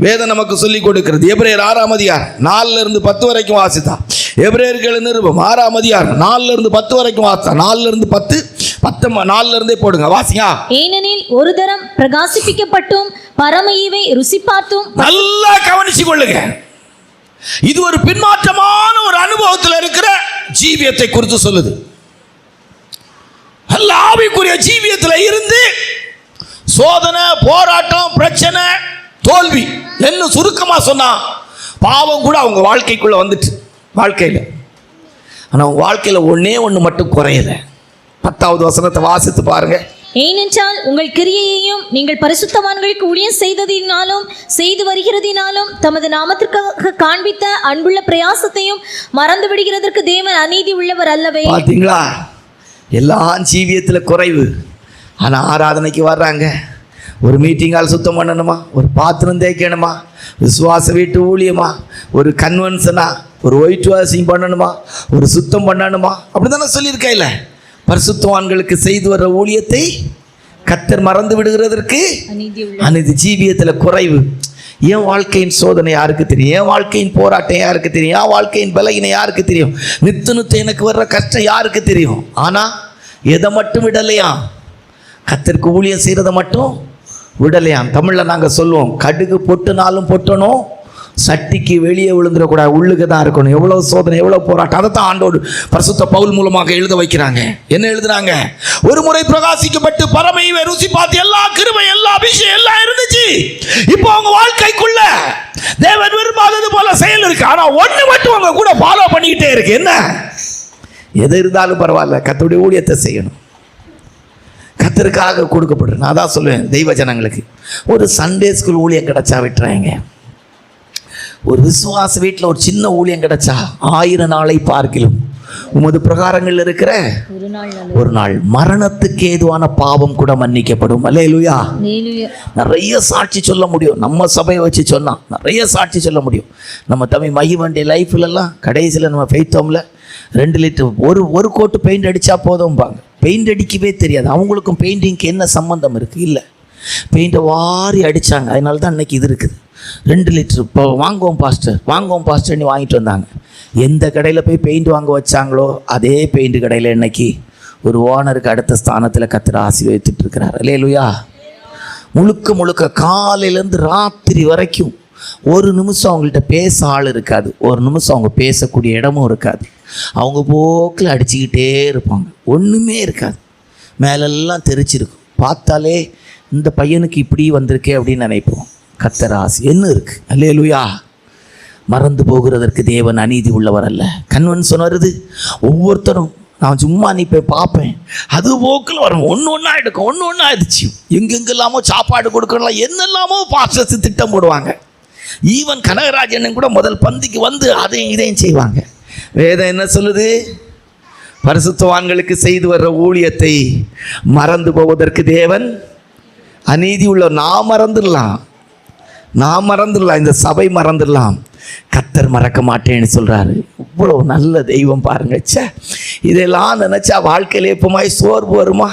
வேதம் நமக்கு சொல்லிக் கொடுக்கிறது. எபிரேயர் 6ஆம் அதிகாரம் 4 - 10 வரைக்கும் வாசித்தா. எபிரேயர்கள் நிருபம் 6ஆம் அதிகாரம் 4 - 10 வரைக்கும் வாசித்தா. 4 - 10 4 போடுங்க, வாசிங்க. ஏனெனில் ஒரு தரம் பிரகாசிப்பிக்கப்பட்டும் பரம ஈவை ருசி பார்த்தும். நல்லா கவனிச்சு கொள்ளுங்க. இது ஒரு பின்மாற்றமான ஒரு அனுபவத்தில் இருக்கிற ஜீவியத்தை குறித்து சொல்லுது. நல்ல ஆவிக்குரிய ஜீவியத்தில் இருந்து சோதனை, போராட்டம், பிரச்சனை, தோல்வி என்ன சுருக்கமாக சொன்னா, பாவம் கூட அவங்க வாழ்க்கைக்குள்ள வந்துட்டு வாழ்க்கையில். ஆனால் அவங்க வாழ்க்கையில் ஒண்ணே ஒன்று மட்டும் குறையல. 10வது வசனத்தை வாசித்து பாருங்க. ஏனென்றால் உங்கள் கிரியையையும் நீங்கள் பரிசுத்தவான்களுக்கு ஊழியம் செய்ததினாலும் செய்து வருகிறதினாலும் தமது நாமத்திற்காக காண்பித்த அன்புள்ள பிரயாசத்தையும் மறந்து விடுகிறதற்கு தேவன் அநீதி உள்ளவர் அல்லவே. பார்த்தீங்களா, எல்லாம் ஜீவியத்தில் குறைவு. ஆனால் ஆராதனைக்கு வர்றாங்க, ஒரு மீட்டிங் ஹால் சுத்தம் பண்ணணுமா, ஒரு பாத்திரம் தேய்க்கணுமா, விசுவாச வீட்டு ஊழியமா, ஒரு கன்வென்ஷனா, ஒரு ஒயிட் வாஷிங் பண்ணணுமா, ஒரு சுத்தம் பண்ணணுமா, அப்படி தானே சொல்லியிருக்கா. இல்லை, பரிசுத்தவான்களுக்கு செய்து வர்ற ஊழியத்தை கர்த்தர் மறந்து விடுகிறதற்கு அநீதி. ஜீவியத்தில் குறைவு. என் வாழ்க்கையின் சோதனை யாருக்கு தெரியும்? என் வாழ்க்கையின் போராட்டம் யாருக்கு தெரியும்? என் வாழ்க்கையின் பலகீனம் யாருக்கு தெரியும்? நித்து எனக்கு வர்ற கஷ்டம் யாருக்கு தெரியும்? ஆனால் எதை மட்டும் விடலையா? கர்த்தருக்கு ஊழியம் செய்கிறத மட்டும் விடலையாம். தமிழில் நாங்கள் சொல்லுவோம், கடுகு பொட்டுனாலும் பொட்டணும், சட்டிக்கு வெளியே விழுந்துடக்கூடாது, உள்ளுக்கு தான் இருக்கணும். எவ்வளோ சோதனை, எவ்வளோ போராட்டம். அதை தான் ஆண்டோடு பரிசுத்த பவுல் மூலமாக எழுத வைக்கிறாங்க. என்ன எழுதுறாங்க? ஒரு முறை பிரகாசிக்கப்பட்டு பரமையை ருசி பார்த்து எல்லா கிருபை, எல்லா அபிஷேகம் எல்லாம் இருந்துச்சு. இப்போ அவங்க வாழ்க்கைக்குள்ள தேவன் விரும்பாதது போல செயல் இருக்கு. ஆனால் ஒன்று மட்டும் அவங்க கூட ஃபாலோ பண்ணிக்கிட்டே இருக்கு. என்ன? எது இருந்தாலும் பரவாயில்ல, கர்த்தருடைய ஊழியத்தை செய்யணும், கர்த்தருக்காக கொடுக்கப்படுறேன். நான் தான் சொல்லுவேன், தெய்வ ஜனங்களுக்கு ஒரு சண்டே ஸ்கூல் ஊழியம் கிடைச்சா விட்டுறாங்க. ஒரு விசுவாச வீட்டில் ஒரு சின்ன ஊழியம் கிடைச்சா 1000 நாளை பார்க்கிலும் உமது பிரகாரங்கள் இருக்கிற ஒரு நாள் மரணத்துக்கு ஏதுவான பாவம் கூட மன்னிக்கப்படும். அல்லேலூயா. நிறைய சாட்சி சொல்ல முடியும். நம்ம சபையை வச்சு சொன்னா நிறைய சாட்சி சொல்ல முடியும். நம்ம தமிழ் மகிவண்டி லைஃப்லலாம் கடைசியில் நம்ம ஃபெய்த்தோமில் 2 லிட்டர் ஒரு கோட்டு பெயிண்ட் அடித்தா போதும்பாங்க. பெயிண்ட் அடிக்கவே தெரியாது. அவங்களுக்கும் பெயிண்டிங்க்கு என்ன சம்மந்தம் இருக்குது? இல்லை, பெயிண்டை வாரி அடித்தாங்க. அதனால தான் இன்றைக்கி இது இருக்குது. 2 லிட்டர் இப்போ வாங்குவோம் பாஸ்டர்னு வாங்கிட்டு வந்தாங்க. எந்த கடையில் போய் பெயிண்ட் வாங்க வச்சாங்களோ அதே பெயிண்ட் கடையில் இன்னைக்கு ஒரு ஓனருக்கு அடுத்த ஸ்தானத்தில் கர்த்தர் ஆசீர்வதித்துட்டு இருக்கிறார். அல்லேலூயா. முழுக்க காலையிலேருந்து ராத்திரி வரைக்கும் ஒரு நிமிஷம் அவங்கள்ட்ட பேச ஆள் இருக்காது, ஒரு நிமிஷம் அவங்க பேசக்கூடிய இடமும் இருக்காது. அவங்க போக்கில் அடிச்சுக்கிட்டே இருப்பாங்க, ஒன்றுமே இருக்காது. மேலெல்லாம் தெரிச்சிருக்கும். பார்த்தாலே இந்த பையனுக்கு இப்படி வந்திருக்கே அப்படின்னு நினைப்போம். கர்த்தர் ஆசி என்ன இருக்குது? அல்லேலூயா. மறந்து போகிறதற்கு தேவன் அநீதி உள்ளவர் அல்ல. கன்வென்ஷன் வருது, ஒவ்வொருத்தரும் நான் சும்மா நீ போய் பார்ப்பேன், அது போக்கில் வரும். ஒன்று எடுக்கும், ஒன்று ஆயிடுச்சு. எங்கெங்கெல்லாமோ சாப்பாடு கொடுக்கலாம், என்னெல்லாமோ பாஸ்டர்ஸ் திட்டம் போடுவாங்க. ஈவன் கனகராஜன் கூட முதல் பந்திக்கு வந்து அதையும் இதையும் செய்வாங்க. வேதம் என்ன சொல்லுது? பரிசுத்தவான்களுக்கு செய்து வர்ற ஊழியத்தை மறந்து போவதற்கு தேவன் அநீதி உள்ள. நான் மறந்துடலாம், இந்த சபை மறந்துடலாம், கர்த்தர் மறக்க மாட்டேன்னு சொல்கிறாரு. இவ்வளோ நல்ல தெய்வம் பாருங்க. ச்சே, இதெல்லாம் நினச்சா வாழ்க்கையில் எப்போமாய் சோர்வு வருமா?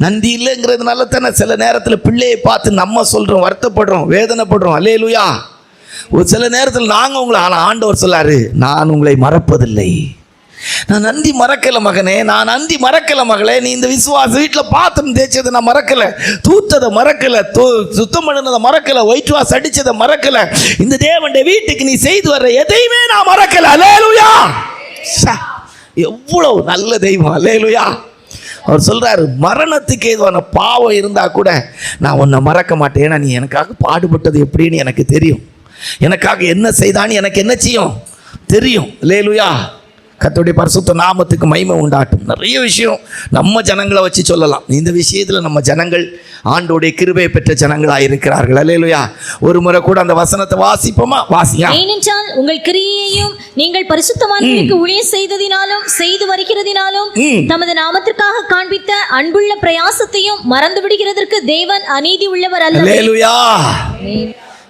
நன்றி இல்லைங்கிறதுனால தானே சில நேரத்தில் பிள்ளையை பார்த்து நம்ம சொல்கிறோம், வருத்தப்படுறோம், வேதனைப்படுறோம். அல்லேலூயா. ஒரு சில நேரத்தில் நாங்கள் உங்களை, ஆனால் ஆண்டவர் சொல்லாரு, நான் உங்களை மறப்பதில்லை. நான் நன்றி மறக்கலை மகனே, நான் நன்றி மறக்கலை மகளே. நீ இந்த விசுவாச வீட்டில் பாத்திரம் தேய்ச்சதை நான் மறக்கலை, தூத்ததை மறக்கலை, சுத்தம் பண்ணினதை மறக்கலை, ஒயிட் வாஷ் அடித்ததை மறக்கலை. இந்த தேவனுடைய வீட்டுக்கு நீ செய்து வர்ற எதையுமே நான் மறக்கலை. அல்லேலூயா. எவ்வளவு நல்ல தெய்வம். அல்லேலூயா. அவர் சொல்கிறாரு, மரணத்துக்கு ஏதுவான பாவம் இருந்தால் கூட நான் உன்னை மறக்க மாட்டேன். ஏன்னா நீ எனக்காக பாடுபட்டது எப்படின்னு எனக்கு தெரியும், எனக்காக என்ன செய்தான்னு எனக்கு என்ன செய்யும் தெரியும். அல்லேலூயா. கர்த்தருடைய பரிசுத்த நாமத்துக்கு மகிமை உண்டாட்டும். நிறைய விஷயம் நம்ம ஜனங்களை வச்சு சொல்லலாம். இந்த விஷயத்தில் நம்ம ஜனங்கள் ஆண்டோடைய கிருபை பெற்ற ஜனங்களாக இருக்கிறார்கள். அல்லேலூயா. ஒரு முறை கூட அந்த வசனத்தை வாசிப்போமா? வாசியா. ஏனென்றால் உங்கள் கிரியையையும் நீங்கள் பரிசுத்தவான்களுக்கு ஊழியம் செய்ததினாலும் செய்து வருகிறதினாலும் தமது நாமத்திற்காக காண்பித்த அன்புள்ள பிரயாசத்தையும் மறந்து விடுகிறதற்கு தேவன் அநீதி உள்ளவர் அல்ல. அல்லேலூயா.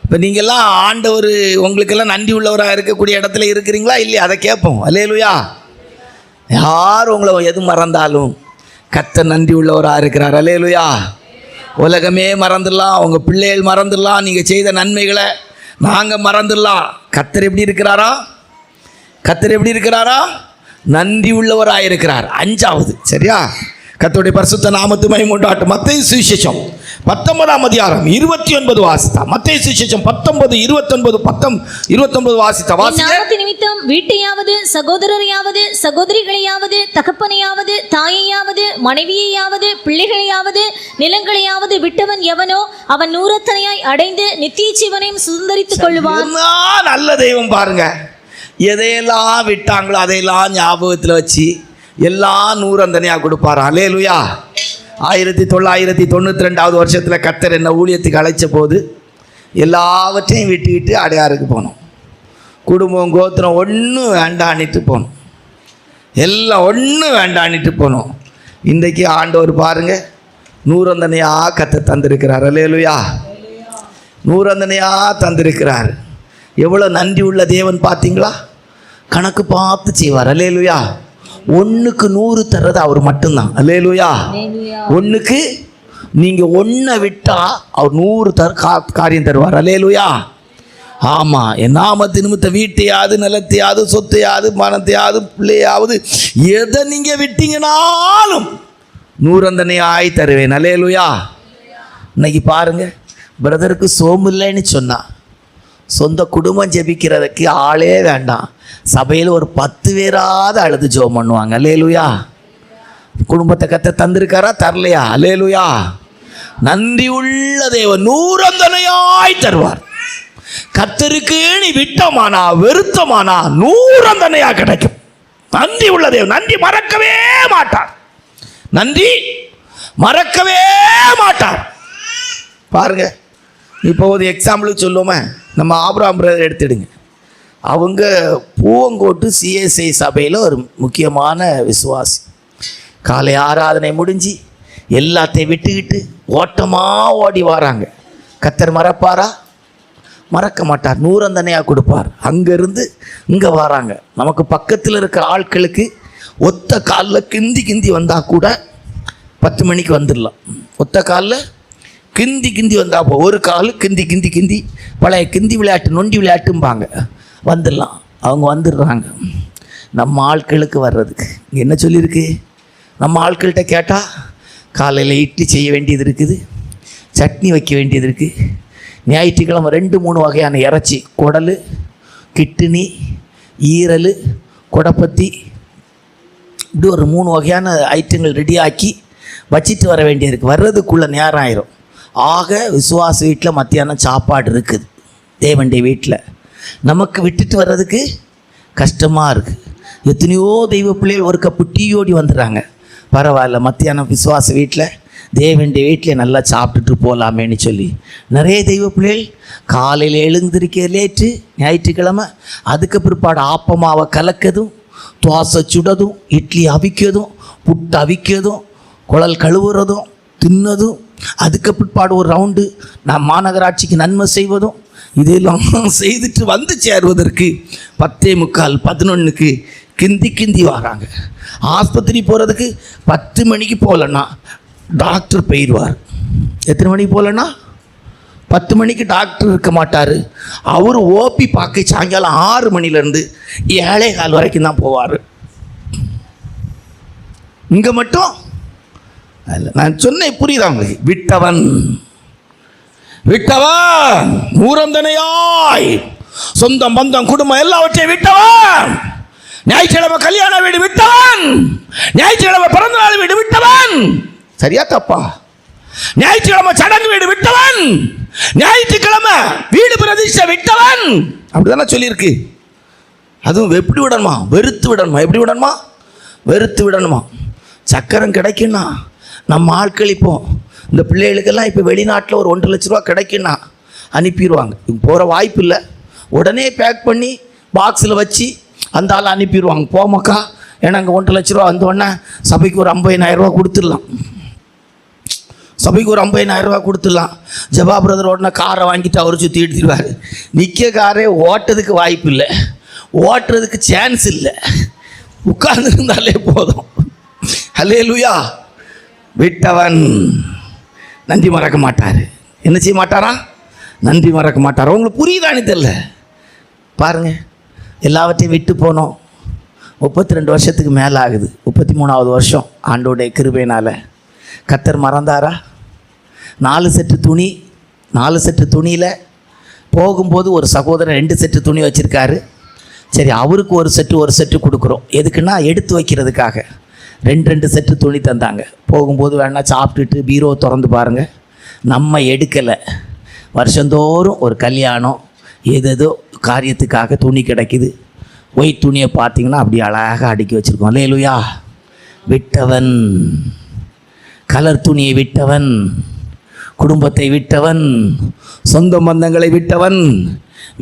இப்போ நீங்கள்லாம் ஆண்டவர் உங்களுக்கெல்லாம் நன்றி உள்ளவராக இருக்கக்கூடிய இடத்துல இருக்கிறீங்களா இல்லையா? அதை கேட்போம். அல்லேலூயா. யார் உங்களை எது மறந்தாலும் கர்த்தர் நன்றி உள்ளவராக இருக்கிறார். அல்லேலூயா. உலகமே மறந்துடலாம், உங்கள் பிள்ளைகள் மறந்துடலாம், நீங்கள் செய்த நன்மைகளை நாங்கள் மறந்துடலாம். கர்த்தர் எப்படி இருக்கிறாரா? கர்த்தர் எப்படி இருக்கிறாரா? நன்றி உள்ளவராக இருக்கிறார். 5வது சரியா? கர்த்தருடைய பரிசுத்த நாமத்து மகிமை உண்டாட்டும். மத்தேயு சுவிசேஷம் 19ஆம் அதிகாரம் 29 வாசித்தா. மத்தேயு சுவிசேஷம் 19 29 வாசித்தா. நாமத்து நிமித்தம் வீட்டையாவது சகோதரரையாவது சகோதரிகளையாவது தகப்பனையாவது தாயையாவது மனைவியையாவது பிள்ளைகளையாவது நிலங்களையாவது விட்டவன் எவனோ அவன் 100 அடைந்து நித்திய ஜீவனையும் சுதந்தரித்துக் கொள்வான். நல்ல தெய்வம் பாருங்க. எதையெல்லாம் விட்டாங்களோ அதையெல்லாம் ஞாபகத்தில் வச்சு எல்லாம் 100 கொடுப்பாரா? அல்லேலூயா. 1992 வருஷத்தில் கர்த்தர் என்ன ஊழியத்துக்கு அழைச்ச போது எல்லாவற்றையும் விட்டுக்கிட்டு அடையாருக்கு போனோம். குடும்பம் கோத்திரம் ஒன்றும் வேண்டான்னுட்டு போனோம். எல்லாம் ஒன்றும் வேண்டான்னுட்டு போனோம். இன்றைக்கு ஆண்டவர் பாருங்கள், நூறந்தனையாக கர்த்தர் தந்திருக்கிறார். அல்லேலூயா. நூறந்தனையாக தந்திருக்கிறார். எவ்வளோ நன்றி உள்ள தேவன் பார்த்தீங்களா? கணக்கு பார்த்து செய்வார். அல்லேலூயா. 1க்கு 100 தர்றது அவர் மட்டும்தான். அல்லேலூயா. 1க்கு நீங்கள் 1 விட்டால் அவர் 100 காரியம் தருவார். அல்லேலூயா. ஆமாம், என் நாமத்து நிமித்த வீட்டையாவது நிலத்தையாவது சொத்தையாவது மனத்தையாவது பிள்ளையாவது எதை நீங்கள் விட்டீங்கனாலும் 100 தருவேன். அல்லேலூயா. இன்னைக்கு பாருங்கள், பிரதருக்கு சோம்பு இல்லைன்னு சொன்னால் சொந்த குடும்பம் ஜெபிக்கிறதுக்கு ஆளே வேண்டாம். சபையில் ஒரு 10 பேராவது அழுது ஜெபம் பண்ணுவாங்க. அல்லேலூயா. குடும்பத்தை கர்த்தர் தந்திருக்காரா? தரலையா? அல்லேலூயா. நன்றி உள்ள தேவன் 100 தருவார். கர்த்தருக்கு நீ விட்டமானா வெறுத்தமானா 100 கிடைக்கும். நன்றி உள்ள தேவன் நன்றி மறக்கவே மாட்டார். நன்றி மறக்கவே மாட்டார். பாருங்க, இப்போ ஒரு எக்ஸாம்பிளுக்கு சொல்லுவோமே, நம்ம ஆபிரகாம் பிரதர் எடுத்துடுங்க. அவங்க பூவங்கோட்டு CSI சபையில் ஒரு முக்கியமான விசுவாசி. காலை ஆராதனை முடிஞ்சு எல்லாத்தையும் விட்டுக்கிட்டு ஓட்டமாக ஓடி வராங்க. கர்த்தர் மறப்பாரா? மறக்க மாட்டார். 100 கொடுப்பார். அங்கேருந்து இங்கே வராங்க. நமக்கு பக்கத்தில் இருக்கிற ஆட்களுக்கு ஒத்த காலில் கிந்தி வந்தால் கூட 10 மணிக்கு வந்துடலாம். ஒத்த காலில் கிந்தி வந்தால் ஒரு கால் கிந்தி பழைய கிந்தி விளையாட்டு நொண்டி விளையாட்டும்பாங்க, வந்துடலாம். அவங்க வந்துடுறாங்க. நம்ம ஆட்களுக்கு வர்றதுக்கு இங்கே என்ன சொல்லியிருக்கு? நம்ம ஆட்கள்கிட்ட கேட்டால் காலையில் இட்லி செய்ய வேண்டியது இருக்குது, சட்னி வைக்க வேண்டியது இருக்குது. ஞாயிற்றுக்கிழமை 2-3 வகையான இறைச்சி, குடல், கிட்னி, ஈரல், குடப்பத்தி, இப்படி ஒரு 3 வகையான ஐட்டங்கள் ரெடியாக்கி வச்சிட்டு வர வேண்டியது. வர்றதுக்குள்ளே நேரம் ஆயிரும். ஆக விசுவாச வீட்டில் மத்தியானம் சாப்பாடு இருக்குது, தேவனுடைய வீட்டில். நமக்கு விட்டுட்டு வர்றதுக்கு கஷ்டமாக இருக்குது. எத்தனையோ தெய்வ பிள்ளைகள் ஒரு கப்பு டீயோடி வந்துடுறாங்க. பரவாயில்ல, மத்தியானம் விசுவாச வீட்டில் தேவனுடைய வீட்டில் நல்லா சாப்பிட்டுட்டு போகலாமேன்னு சொல்லி நிறைய தெய்வ பிள்ளைகள் காலையில் எழுந்திருக்க லேட்டு, ஞாயிற்றுக்கிழமை. அதுக்கு பிற்பாடு ஆப்பமாவை கலக்கதும், தோசை சுடதும், இட்லி அவிக்கிறதும், புட்டு அவிக்கிறதும், குழல் கழுவுறதும், தின்னதும், அதுக்கு பிற்பாடு ஒரு ரவுண்டு நான் மாநகராட்சிக்கு நன்மை செய்வதும், இதெல்லாம் செய்துட்டு வந்து சேருவதற்கு 10:45 11க்கு கிந்தி வராங்க. ஆஸ்பத்திரி போகிறதுக்கு 10 மணிக்கு போகலன்னா டாக்டர் போயிடுவார். எத்தனை மணிக்கு போகலன்னா 10 மணிக்கு டாக்டர் இருக்க மாட்டார். அவர் ஓபி பார்க்க சாயங்காலம் 6 மணிலேருந்து 7:15 வரைக்கும் தான் போவார். இங்கே மட்டும் அல்ல, நான் சொன்னேன் புரியுதா உங்களுக்கு? விட்டவன் 100 சொந்தம் பந்தம் குடும்பம் எல்லாவற்றையும் விட்டவன். ஞாயிற்றுக்கிழமை கல்யாண வீடு விட்டவன், ஞாயிற்றுக்கிழமை பிறந்த நாள் வீடு விட்டவன். சரியா தப்பா? ஞாயிற்றுக்கிழமை சடங்கு வீடு விட்டவன், ஞாயிற்றுக்கிழமை வீடு பிரதிஷ்டை விட்டவன். அப்படிதானே சொல்லியிருக்கு. அதுவும் எப்படி விடணுமா? வெறுத்து விடணுமா? எப்படி விடணுமா? வெறுத்து விடணுமா? சக்கரம் கிடைக்குன்னா நம்ம ஆட்கள் இப்போ இந்த பிள்ளைகளுக்கெல்லாம் இப்போ வெளிநாட்டில் ஒரு 1.5 லட்ச ரூபா கிடைக்குன்னா அனுப்பிடுவாங்க. போகிற வாய்ப்பு இல்லை. உடனே பேக் பண்ணி பாக்ஸில் வச்சு அந்த ஆள் அனுப்பிடுவாங்க. போமாக்கா, ஏன்னா அங்கே 1.5 லட்ச ரூபா வந்தோடனே சபைக்கு ஒரு 50,000 ரூபா கொடுத்துடலாம். சபைக்கு ஒரு 50,000 ரூபா கொடுத்துடலாம். ஜபா பிரதர் உடனே காரை வாங்கிட்டு அவர் சுற்றி எடுத்துடுவார். நிற்க காரே ஓட்டதுக்கு வாய்ப்பு இல்லை, ஓட்டுறதுக்கு சான்ஸ் இல்லை. உட்கார்ந்துருந்தாலே போதும். அல்லேலூயா. விட்டவன் நன்றி மறக்க மாட்டார். என்ன செய்ய மாட்டாரா? நன்றி மறக்க மாட்டார். உங்களுக்கு புரியுதான்னு தெரியல. பாருங்கள், எல்லாவற்றையும் விட்டு போனோம். 32 வருஷத்துக்கு மேலே ஆகுது. 33வது வருஷம் ஆண்டோடைய கிருபையினால். கர்த்தர் மறந்தாரா? 4 செட்டு துணி, 4 செட்டு துணியில் போகும்போது ஒரு சகோதரன் 2 செட்டு துணி வச்சுருக்காரு. சரி, அவருக்கு ஒரு செட்டு கொடுக்குறோம். எதுக்குன்னா எடுத்து வைக்கிறதுக்காக 2 செட்டு துணி தந்தாங்க. போகும்போது வேணா சாப்பிட்டுட்டு பீரோ திறந்து பாருங்கள், நம்ம எடுக்கலை. வருஷந்தோறும் ஒரு கல்யாணம் ஏதேதோ காரியத்துக்காக துணி கிடைக்குது. ஒயிட் துணியை பார்த்தீங்கன்னா அப்படி அழகாக அடுக்கி வச்சுருக்கோம். அல்லேலூயா. விட்டவன் கலர் துணியை விட்டவன், குடும்பத்தை விட்டவன், சொந்த பந்தங்களை விட்டவன்,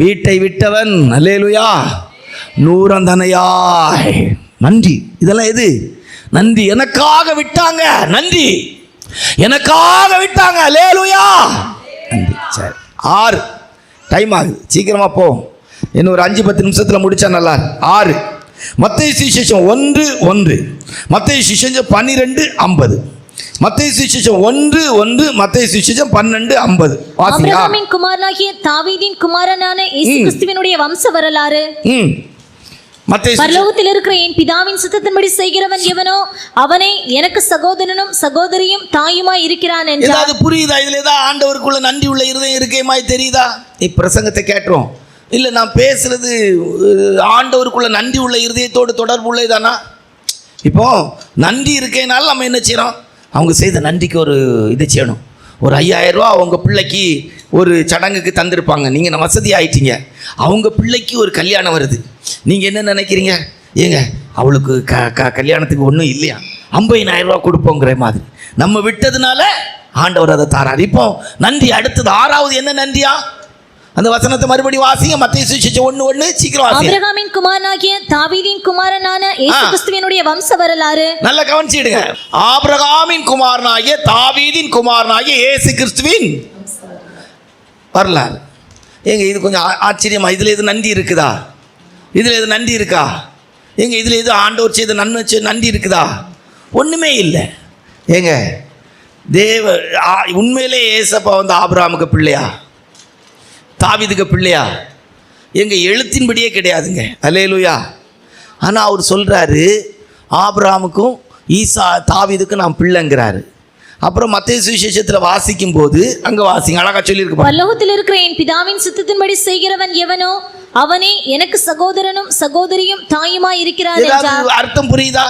வீட்டை விட்டவன். அல்லேலூயா. நூறந்தனையாய். நன்றி. இதெல்லாம் எது? நன்றி. எனக்காக விட்டாங்க, நன்றி. எனக்காக விட்டாங்க. அல்லேலூயா. நன்றி. சரி, 6. டைம் ஆகுது, சீக்கிரமா போ. இன்னும் ஒரு 5-10 நிமிஷத்தில் முடிச்சா நல்லா. 6 மத்தேயு சுவிசேஷம் 1:1, மத்தேயு சுவிசேஷம் 12:50, மத்தேயு சுவிசேஷம் 1:1, மத்தேயு சுவிசேஷம் 12:50. வாசிங்க. ஆபிரகாமின் குமாரனாகிய தாவீதின் குமாரனான இயேசு கிறிஸ்துவினுடைய வம்ச வரலாறு. பரலோகத்தில் இருக்கிற என் பிதாவின் சித்தத்தின்படி செய்கிறவன் எவனோ அவனே எனக்கு சகோதரனும் சகோதரியும் தாயுமாய் இருக்கிறான் என்றார். ஏதாவது புரியுதா? இதுல ஏதாவது ஆண்டவருக்குள்ள நன்றி உள்ள இருதயம் இருக்கேமாய் தெரியுதா? நீ பிரசங்கத்தை கேட்டுறோம் இல்லை, நான் பேசுறது ஆண்டவருக்குள்ள நன்றி உள்ள இருதயத்தோடு தொடர்பு உள்ளதானா? இப்போ நன்றி இருக்கேனால நம்ம என்ன செய்யறோம்? அவங்க செய்த நன்றிக்கு ஒரு இது செய்யணும். ஒரு 5000 ரூபா அவங்க பிள்ளைக்கு ஒரு சடங்குக்கு தந்திருப்பாங்க. நீங்கள் வசதி ஆயிட்டீங்க, அவங்க பிள்ளைக்கு ஒரு கல்யாணம் வருது. நீங்கள் என்ன நினைக்கிறீங்க? ஏங்க அவளுக்கு கல்யாணத்துக்கு ஒன்றும் இல்லையா, 50,000 ரூபா கொடுப்போங்கிற மாதிரி நம்ம விட்டதுனால ஆண்டவர் அதை தாரார். இப்போ நன்றி. அடுத்தது 6வது என்ன நன்றியா? அந்த வசனத்தை மறுபடி வாசிங்க. மத்தேயு சுவிசேஷம் 1:1, சீக்கிரம் வாசிங்க. ஆபிரகாமின் குமாரனாகிய தாவீதின் குமாரனான இயேசு கிறிஸ்துவினுடைய வம்ச வரலாறு. நல்லா கவனிச்சிடுங்க. ஆபிரகாமின் குமாரனாகிய தாவீதின் குமாரனாகிய இயேசு கிறிஸ்துவின் வரலாறு. ஏங்க இது கொஞ்சம் ஆச்சரியமா? இதுல எது நன்றி இருக்குதா? இதுல எது நன்றி இருக்கா? ஏங்க இதுல எது ஆண்டவர் செய்த நன்மை நன்றி இருக்குதா? ஒண்ணுமே இல்லை. ஏங்க உண்மையிலே ஏசப்பா வந்து ஆபிரகாமுக்கு பிள்ளையா, தாவீதுக்கு பிள்ளையா? எங்க எழுத்தின்படியே கிடையாதுங்க. அல்லேலூயா. ஆனால் அவர் சொல்கிறாரு ஆபிரகாமுக்கும் தாவீதுக்கும் நான் பிள்ளைங்கிறாரு. அப்புறம் மத்தேயு சுவிசேஷத்தில் வாசிக்கும் போது அங்கே வாசிங்க, அழகா சொல்லியிருக்கு. பரலோகத்தில் இருக்கிற என் பிதாவின் சித்தத்தின்படி செய்கிறவன் எவனோ அவனே எனக்கு சகோதரனும் சகோதரியும் தாயுமாய் இருக்கிறான். ஏதாவது அர்த்தம் புரியுதா?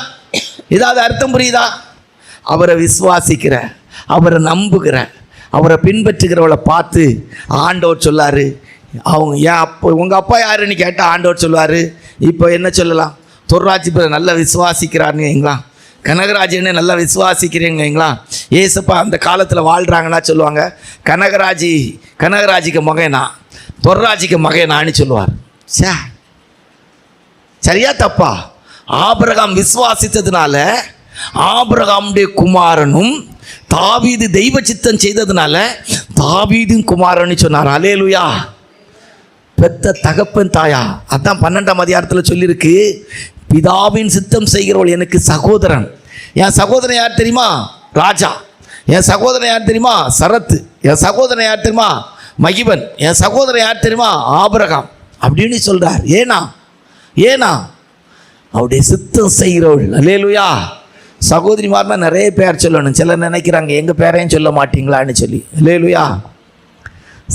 ஏதாவது அர்த்தம் புரியுதா? அவரை விசுவாசிக்கிற, அவரை நம்புகிற, அவரை பின்பற்றுகிறவளை பார்த்து ஆண்டவர் சொல்லாரு, அவங்க ஏன் அப்போ உங்கள் அப்பா யாருன்னு கேட்டால் ஆண்டவர் சொல்லுவார். இப்போ என்ன சொல்லலாம்? தொர்ராட்சி நல்லா விசுவாசிக்கிறாருங்க எங்களா, கனகராஜனே நல்லா விசுவாசிக்கிறீங்களா, ஏசப்பா அந்த காலத்தில் வாழ்கிறாங்கன்னா சொல்லுவாங்க கனகராஜிக்கு மகனா, தொர்ராஜிக்கு மகனான்னு சொல்லுவார். சரியா தப்பா? ஆபிரகாம் விசுவாசித்ததுனால ஆபிரகாமுடைய குமாரனும் தாவீது தெய்வ சித்தம் செய்ததுனால தாவீதின் குமாரன்னு சொன்னார். அல்லேலூயா. பெத்த தகப்பன் தாயா, அதான் 12ஆம் அதிகாரத்தில் சொல்லியிருக்கு, பிதாவின் சித்தம் செய்கிறவள் எனக்கு சகோதரன். என் சகோதரன் யார் தெரியுமா? ராஜா. என் சகோதரன் யார் தெரியுமா? சரத்து. என் சகோதரன் யார் தெரியுமா? மகிபன். என் சகோதரன் யார் தெரியுமா? ஆபிரகாம் அப்படின்னு சொல்றார். ஏனா அவருடைய சித்தம் செய்கிறவள். அல்லேலூயா. சகோதரிமார்னா நிறைய பேர் சொல்லணும். சிலர் நினைக்கிறாங்க எங்கள் பேரையும் சொல்ல மாட்டீங்களான்னு சொல்லி. அல்லேலூயா.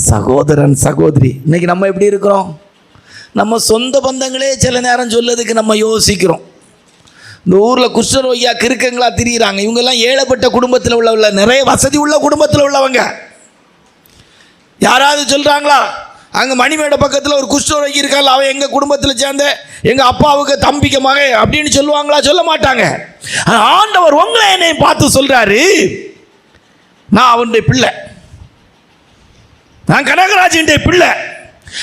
சகோதரன் சகோதரி. இன்னைக்கு நம்ம எப்படி இருக்கிறோம்? நம்ம சொந்த பந்தங்களே சில நேரம் சொல்லதுக்கு நம்ம யோசிக்கிறோம். இந்த ஊரில் குஷ்டரோகியா கிறுக்கங்களா திரியிறாங்க. இவங்கெல்லாம் ஏழைப்பட்ட குடும்பத்தில் உள்ளவங்க, நிறைய வசதி உள்ள குடும்பத்தில் உள்ளவங்க. யாராவது சொல்கிறாங்களா? அங்கே மணிமேடை பக்கத்தில் ஒரு குஷ்டரோகி இருக்காள், அவன் எங்கள் குடும்பத்தில் சேர்ந்த எங்கள் அப்பாவுக்கு தம்பிக்க மகன் அப்படின்னு சொல்லுவாங்களா? சொல்ல மாட்டாங்க. ஆண்டவர் உங்களை என்னை பார்த்து சொல்கிறாரு, நான் அவனுடைய பிள்ளை, நான் கனகராஜனுடைய பிள்ளை,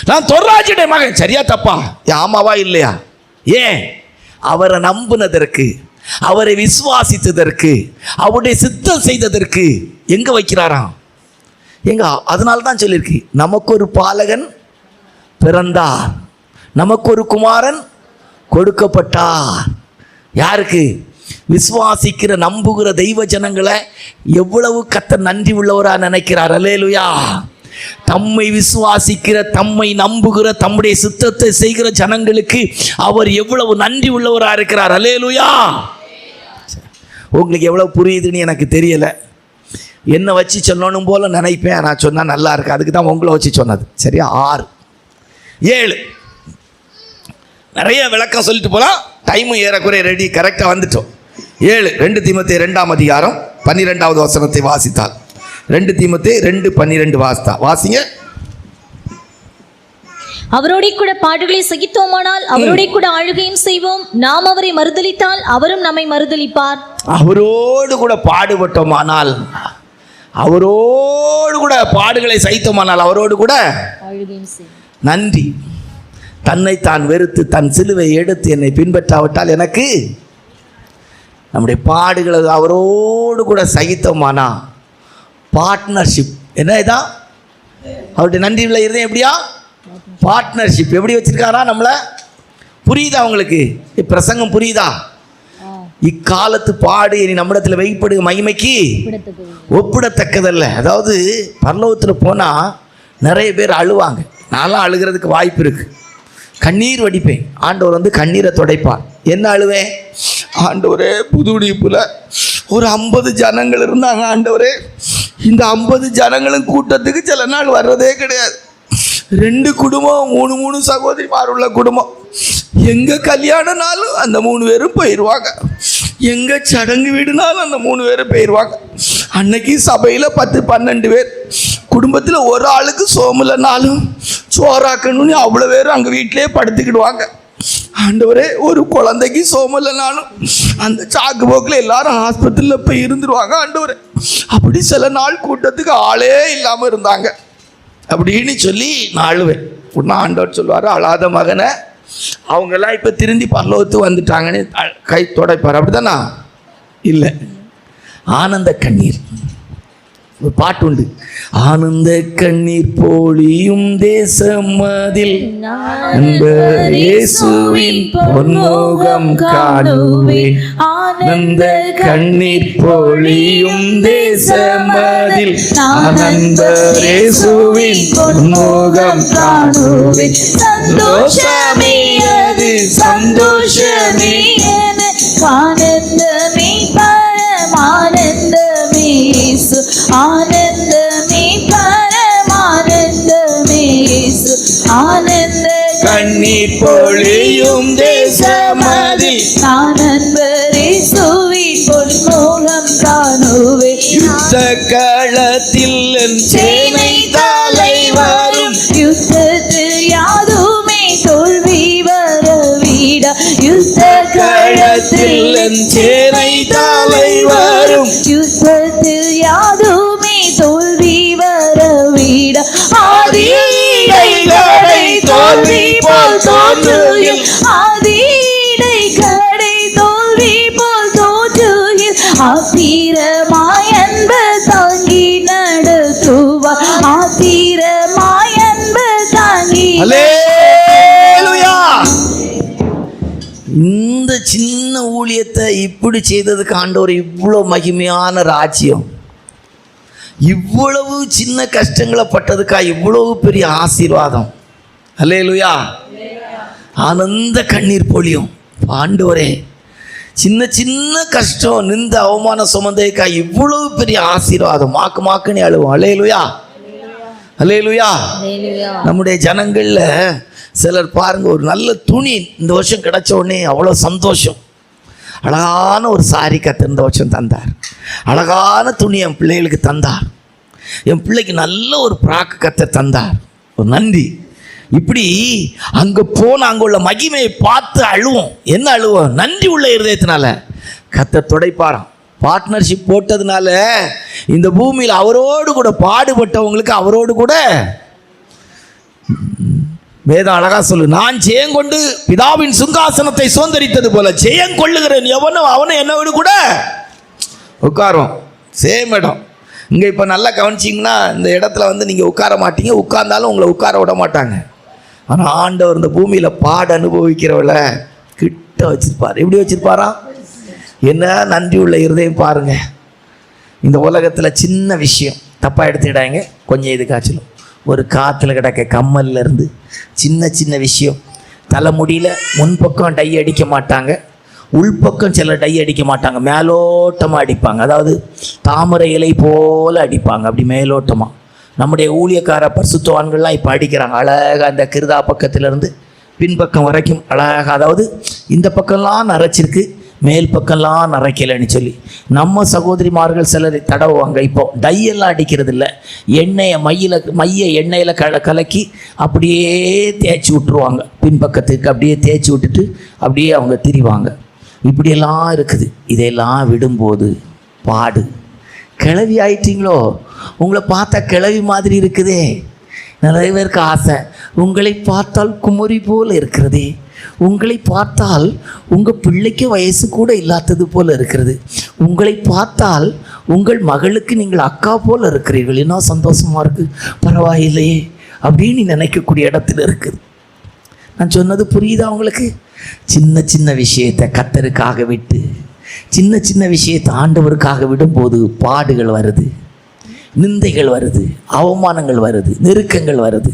நான் தொர்ராஜனுடைய மகன். சரியா தப்பா? ஆமாவா இல்லையா? ஏன்? அவரை நம்பினதற்கு, அவரை விசுவாசித்ததற்கு, அவருடைய சித்தம் செய்ததற்கு எங்க வைக்கிறாராம்? எங்க? அதனால தான் சொல்லியிருக்கு, நமக்கு ஒரு பாலகன் பிறந்தார், நமக்கு ஒரு குமாரன் கொடுக்கப்பட்டார். யாருக்கு? விசுவாசிக்கிற நம்புகிற தெய்வ ஜனங்களை எவ்வளவு கர்த்தர் நன்றி உள்ளவரா நினைக்கிறார். அல்லேலூயா. தம்மை விசுவாசிக்கிற, தம்மை நம்புகிற, தம்முடைய சித்தத்தை செய்கிற ஜனங்களுக்கு அவர் எவ்வளவு நன்றி உள்ளவரா இருக்கிறார். அல்லேலூயா. உங்களுக்கு எவ்வளவு புரியுதுன்னு எனக்கு தெரியல. என்ன வச்சு சொல்லணும் போல நினைப்பேன், நான் சொன்னால் நல்லா இருக்கு, அதுக்கு தான் உங்களை வச்சு சொன்னது. சரியா? 6 7 நிறைய விளக்கம் சொல்லிட்டு போகலாம். டைமும் ஏறக்குறைய ரெடி, கரெக்டாக வந்துட்டோம். 7 2 தீமோத்தேயு 2ஆம் அதிகாரம் 12வது வசனத்தை வாசித்தால், 2 தீமோத்தேயு 2:12 வாசிங்க. அவரோடே கூட பாடுகளை சகித்தோமானால் அவரோடே கூட ஆளுகையும் செய்வோம். நாம் அவரை மறுதலித்தால் அவரும் நம்மை மறுதலிப்பார். அவரோடு கூட பாடுபட்டோமானால், அவரோடு கூட பாடுகளை சகித்தோமானால் அவரோடு கூட ஆளுகையும் செய்வோம். நன்றி. தன்னை தான் வெறுத்து தன் சிலுவை எடுத்து என்னை பின்பற்றாவிட்டால் எனக்கு, நம்முடைய பாடுகளை அவரோடு கூட சகித்தோமானா பார்ட்னர்ஷிப். என்ன இதான் அவருடைய நன்றி உள்ள இருதயம் எப்படியா? பார்ட்னர்ஷிப். எப்படி வச்சிருக்காரா நம்மளை? புரியுதா உங்களுக்கு? பிரசங்கம் புரியுதா? இக்காலத்து பாடு இனி நம்மிடத்தில் வைப்படுக மகிமைக்கு ஒப்பிடத்தக்கதல்ல. அதாவது பரலோகத்தில் போனால் நிறைய பேர் அழுவாங்க. நான்லாம் அழுகிறதுக்கு வாய்ப்பு இருக்குது. கண்ணீர் வடிப்பேன். ஆண்டவர் வந்து கண்ணீரை துடைப்பார். என்ன அழுவேன்? ஆண்டவரே, புதுடிப்புல ஒரு 50 ஜனங்கள் இருந்தாங்க ஆண்டவரே. இந்த 50 ஜனங்களும் கூட்டத்துக்கு சில நாள் வர்றதே கிடையாது. 2 குடும்பம், 3 சகோதரிமார் உள்ள குடும்பம். எங்கே கல்யாணம்னாலும் அந்த 3 பேரும் போயிடுவாங்க. எங்கே சடங்கு வீடுனாலும் அந்த 3 பேரும் போயிடுவாங்க. அன்னைக்கு சபையில் 10-12 பேர். குடும்பத்தில் ஒரு ஆளுக்கு சோமில்லைனாலும் சோறாக்கணும்னு அவ்வளோ பேரும் அங்கே வீட்டிலே படுத்துக்கிடுவாங்க. ஆண்டவரே, ஒரு குழந்தைக்கு சோமில்லைனாலும் அந்த சாக்கு போக்கில் எல்லாரும் ஹாஸ்பிட்டலில் போய் இருந்துருவாங்க. ஆண்டவரே, அப்படி சில நாள் கூட்டத்துக்கு ஆளே இல்லாமல் இருந்தாங்க அப்படின்னு சொல்லி நான் அழுவேன். உடனே ஆண்டவர் சொல்லுவார், அழாத மகனை, அவங்கெல்லாம் இப்போ திருந்தி பரலோகத்துக்கு வந்துட்டாங்கன்னு கை துடைப்பார். அப்படிதானா? இல்லை, ஆனந்த கண்ணீர். ஒரு பாட்டு உண்டு, ஆனந்த கண்ணீர் போலியும் தேசம் அதில் இயேசுவின் பொன்முகம் காணுவேன். ஆனந்த கண்ணீர் போலியும் தேசம் அதில் இயேசுவின் பொன்முகம் காணுவேன். சந்தோஷமே அது, சந்தோஷமே ஆனந்தமே, பரமானந்தமே, ஆனந்தமே, பரமானந்தமே, ஆனந்த கண்ணீர் பொழியும் தேசமதில் ஆனந்தரே சுவி பொன்முகம் காணுவே. யுத்த களத்தில் என் சேனை தலைவரும் யுத்தத்தில் யாதுமே தோல்வி வரவிட. யுத்த களத்தில் என் சேனை தலைவரும் யுத்தத்தில் யாதுமே தோல்வி வரவிட. ஆதிடை தோல்வி போல் தோன்றுகில், ஆதிடை கடை தோல்வி போல் தோன்றுகில், ஆத்திரமாய் அன்பு தாங்கி நடத்துவார். ஆத்திரமாய் அன்பு தாங்கி. அல்லேலூயா. இந்த சின்ன ஊழியத்தை இப்படி செய்ததுக்கு ஆண்டவர் இவ்வளோ மகிமையான ராஜ்யம், இவ்வளவு சின்ன கஷ்டங்களை பட்டதுக்கா இவ்வளவு பெரிய ஆசீர்வாதம். அல்லேலூயா. ஆனந்த கண்ணீர் பொழியும். ஆண்டவரே, சின்ன சின்ன கஷ்டம், நிந்த அவமானம் சுமந்ததுக்கா இவ்வளவு பெரிய ஆசீர்வாதம். மாக்கு மாக்குன்னு அழுவோம். அல்லேலூயா, அல்லேலூயா. நம்முடைய ஜனங்கள்ல சிலர் பாருங்க, ஒரு நல்ல துணி இந்த வருஷம் கிடைச்ச உடனே அவ்வளோ சந்தோஷம். அழகான ஒரு சாரி கத்த இந்த வருஷம் தந்தார். அழகான துணி என் பிள்ளைகளுக்கு தந்தார். என் பிள்ளைக்கு நல்ல ஒரு பிராக்கு கத்த தந்தார். ஒரு நன்றி. இப்படி அங்கே போன அங்கே உள்ள மகிமையை பார்த்து அழுவோம். என்ன அழுவோம்? நன்றி உள்ள இருதயத்தினால. கத்த துடைப்பாராம். பார்ட்னர்ஷிப் போட்டதுனால இந்த பூமியில் அவரோடு கூட பாடுபட்டவங்களுக்கு அவரோடு கூட வேதம் அழகா சொல்லு, நான் ஜெயங்கொண்டு பிதாவின் சிங்காசனத்தை சுதந்தரித்தது போல ஜெயங்கொள்ளுகிறேன் எவனும் அவனை என்னோடு கூட உட்காரும். சேம் இடம். இங்கே இப்போ நல்லா கவனிச்சிங்கன்னா இந்த இடத்துல வந்து நீங்கள் உட்கார மாட்டீங்க, உட்கார்ந்தாலும் உங்களை உட்கார விட மாட்டாங்க. ஆனால் ஆண்டவர் இந்த பூமியில் பாட அனுபவிக்கிறவளை கிட்ட வச்சிருப்பார். எப்படி வச்சிருப்பாரா? என்ன நன்றி உள்ள இருதயம் பாருங்க. இந்த உலகத்தில் சின்ன விஷயம் தப்பாக எடுத்துக்கிட்டாங்க. கொஞ்சம் இது காய்ச்சலும் ஒரு காற்றுல கிடக்க கம்மல்ல இருந்து சின்ன சின்ன விஷயம். தலைமுடியில் முன்பக்கம் டை அடிக்க மாட்டாங்க, உள்பக்கம் சில டை அடிக்க மாட்டாங்க, மேலோட்டமாக அடிப்பாங்க. அதாவது தாமரை இலை போல் அடிப்பாங்க, அப்படி மேலோட்டமாக. நம்முடைய ஊழியக்கார பரிசுத்தவான்கள்லாம் இப்போ அடிக்கிறாங்க அழகாக. அந்த கிருதா பக்கத்திலேருந்து பின்பக்கம் வரைக்கும் அழகாக. அதாவது இந்த பக்கம்லாம் நரைச்சிருக்கு, மேல் பக்கம்லாம் நரைக்கலைன்னு சொல்லி. நம்ம சகோதரிமார்கள் சிலர் தடவுவாங்க. இப்போ டையெல்லாம் அடிக்கிறது இல்லை, மைய எண்ணெயில் கலக்கி அப்படியே தேய்ச்சி விட்டுருவாங்க. பின்பக்கத்துக்கு அப்படியே தேய்ச்சி விட்டுட்டு அப்படியே அவங்க திரிவாங்க. இப்படியெல்லாம் இருக்குது. இதையெல்லாம் விடும்போது பாடு. கிளவி ஆயிட்டீங்களோ, உங்களை பார்த்தா கிளவி மாதிரி இருக்குதே. நிறைய பேருக்கு ஆசை, உங்களை பார்த்தால் குமரி போல் இருக்கிறதே, உங்களை பார்த்தால் உங்கள் பிள்ளைக்கு வயசு கூட இல்லாதது போல் இருக்கிறது, உங்களை பார்த்தால் உங்கள் மகளுக்கு நீங்கள் அக்கா போல் இருக்கிறீர்கள், என்ன சந்தோஷமாக இருக்குது, பரவாயில்லையே அப்படின்னு நினைக்கக்கூடிய இடத்துல இருக்குது. நான் சொன்னது புரியுதா உங்களுக்கு? சின்ன சின்ன விஷயத்தை கர்த்தருக்காக விட்டு சின்ன சின்ன விஷயத்தை ஆண்டவருக்காக விடும்போது பாடுகள் வருது, நிந்தைகள் வருது, அவமானங்கள் வருது, நெருக்கங்கள் வருது.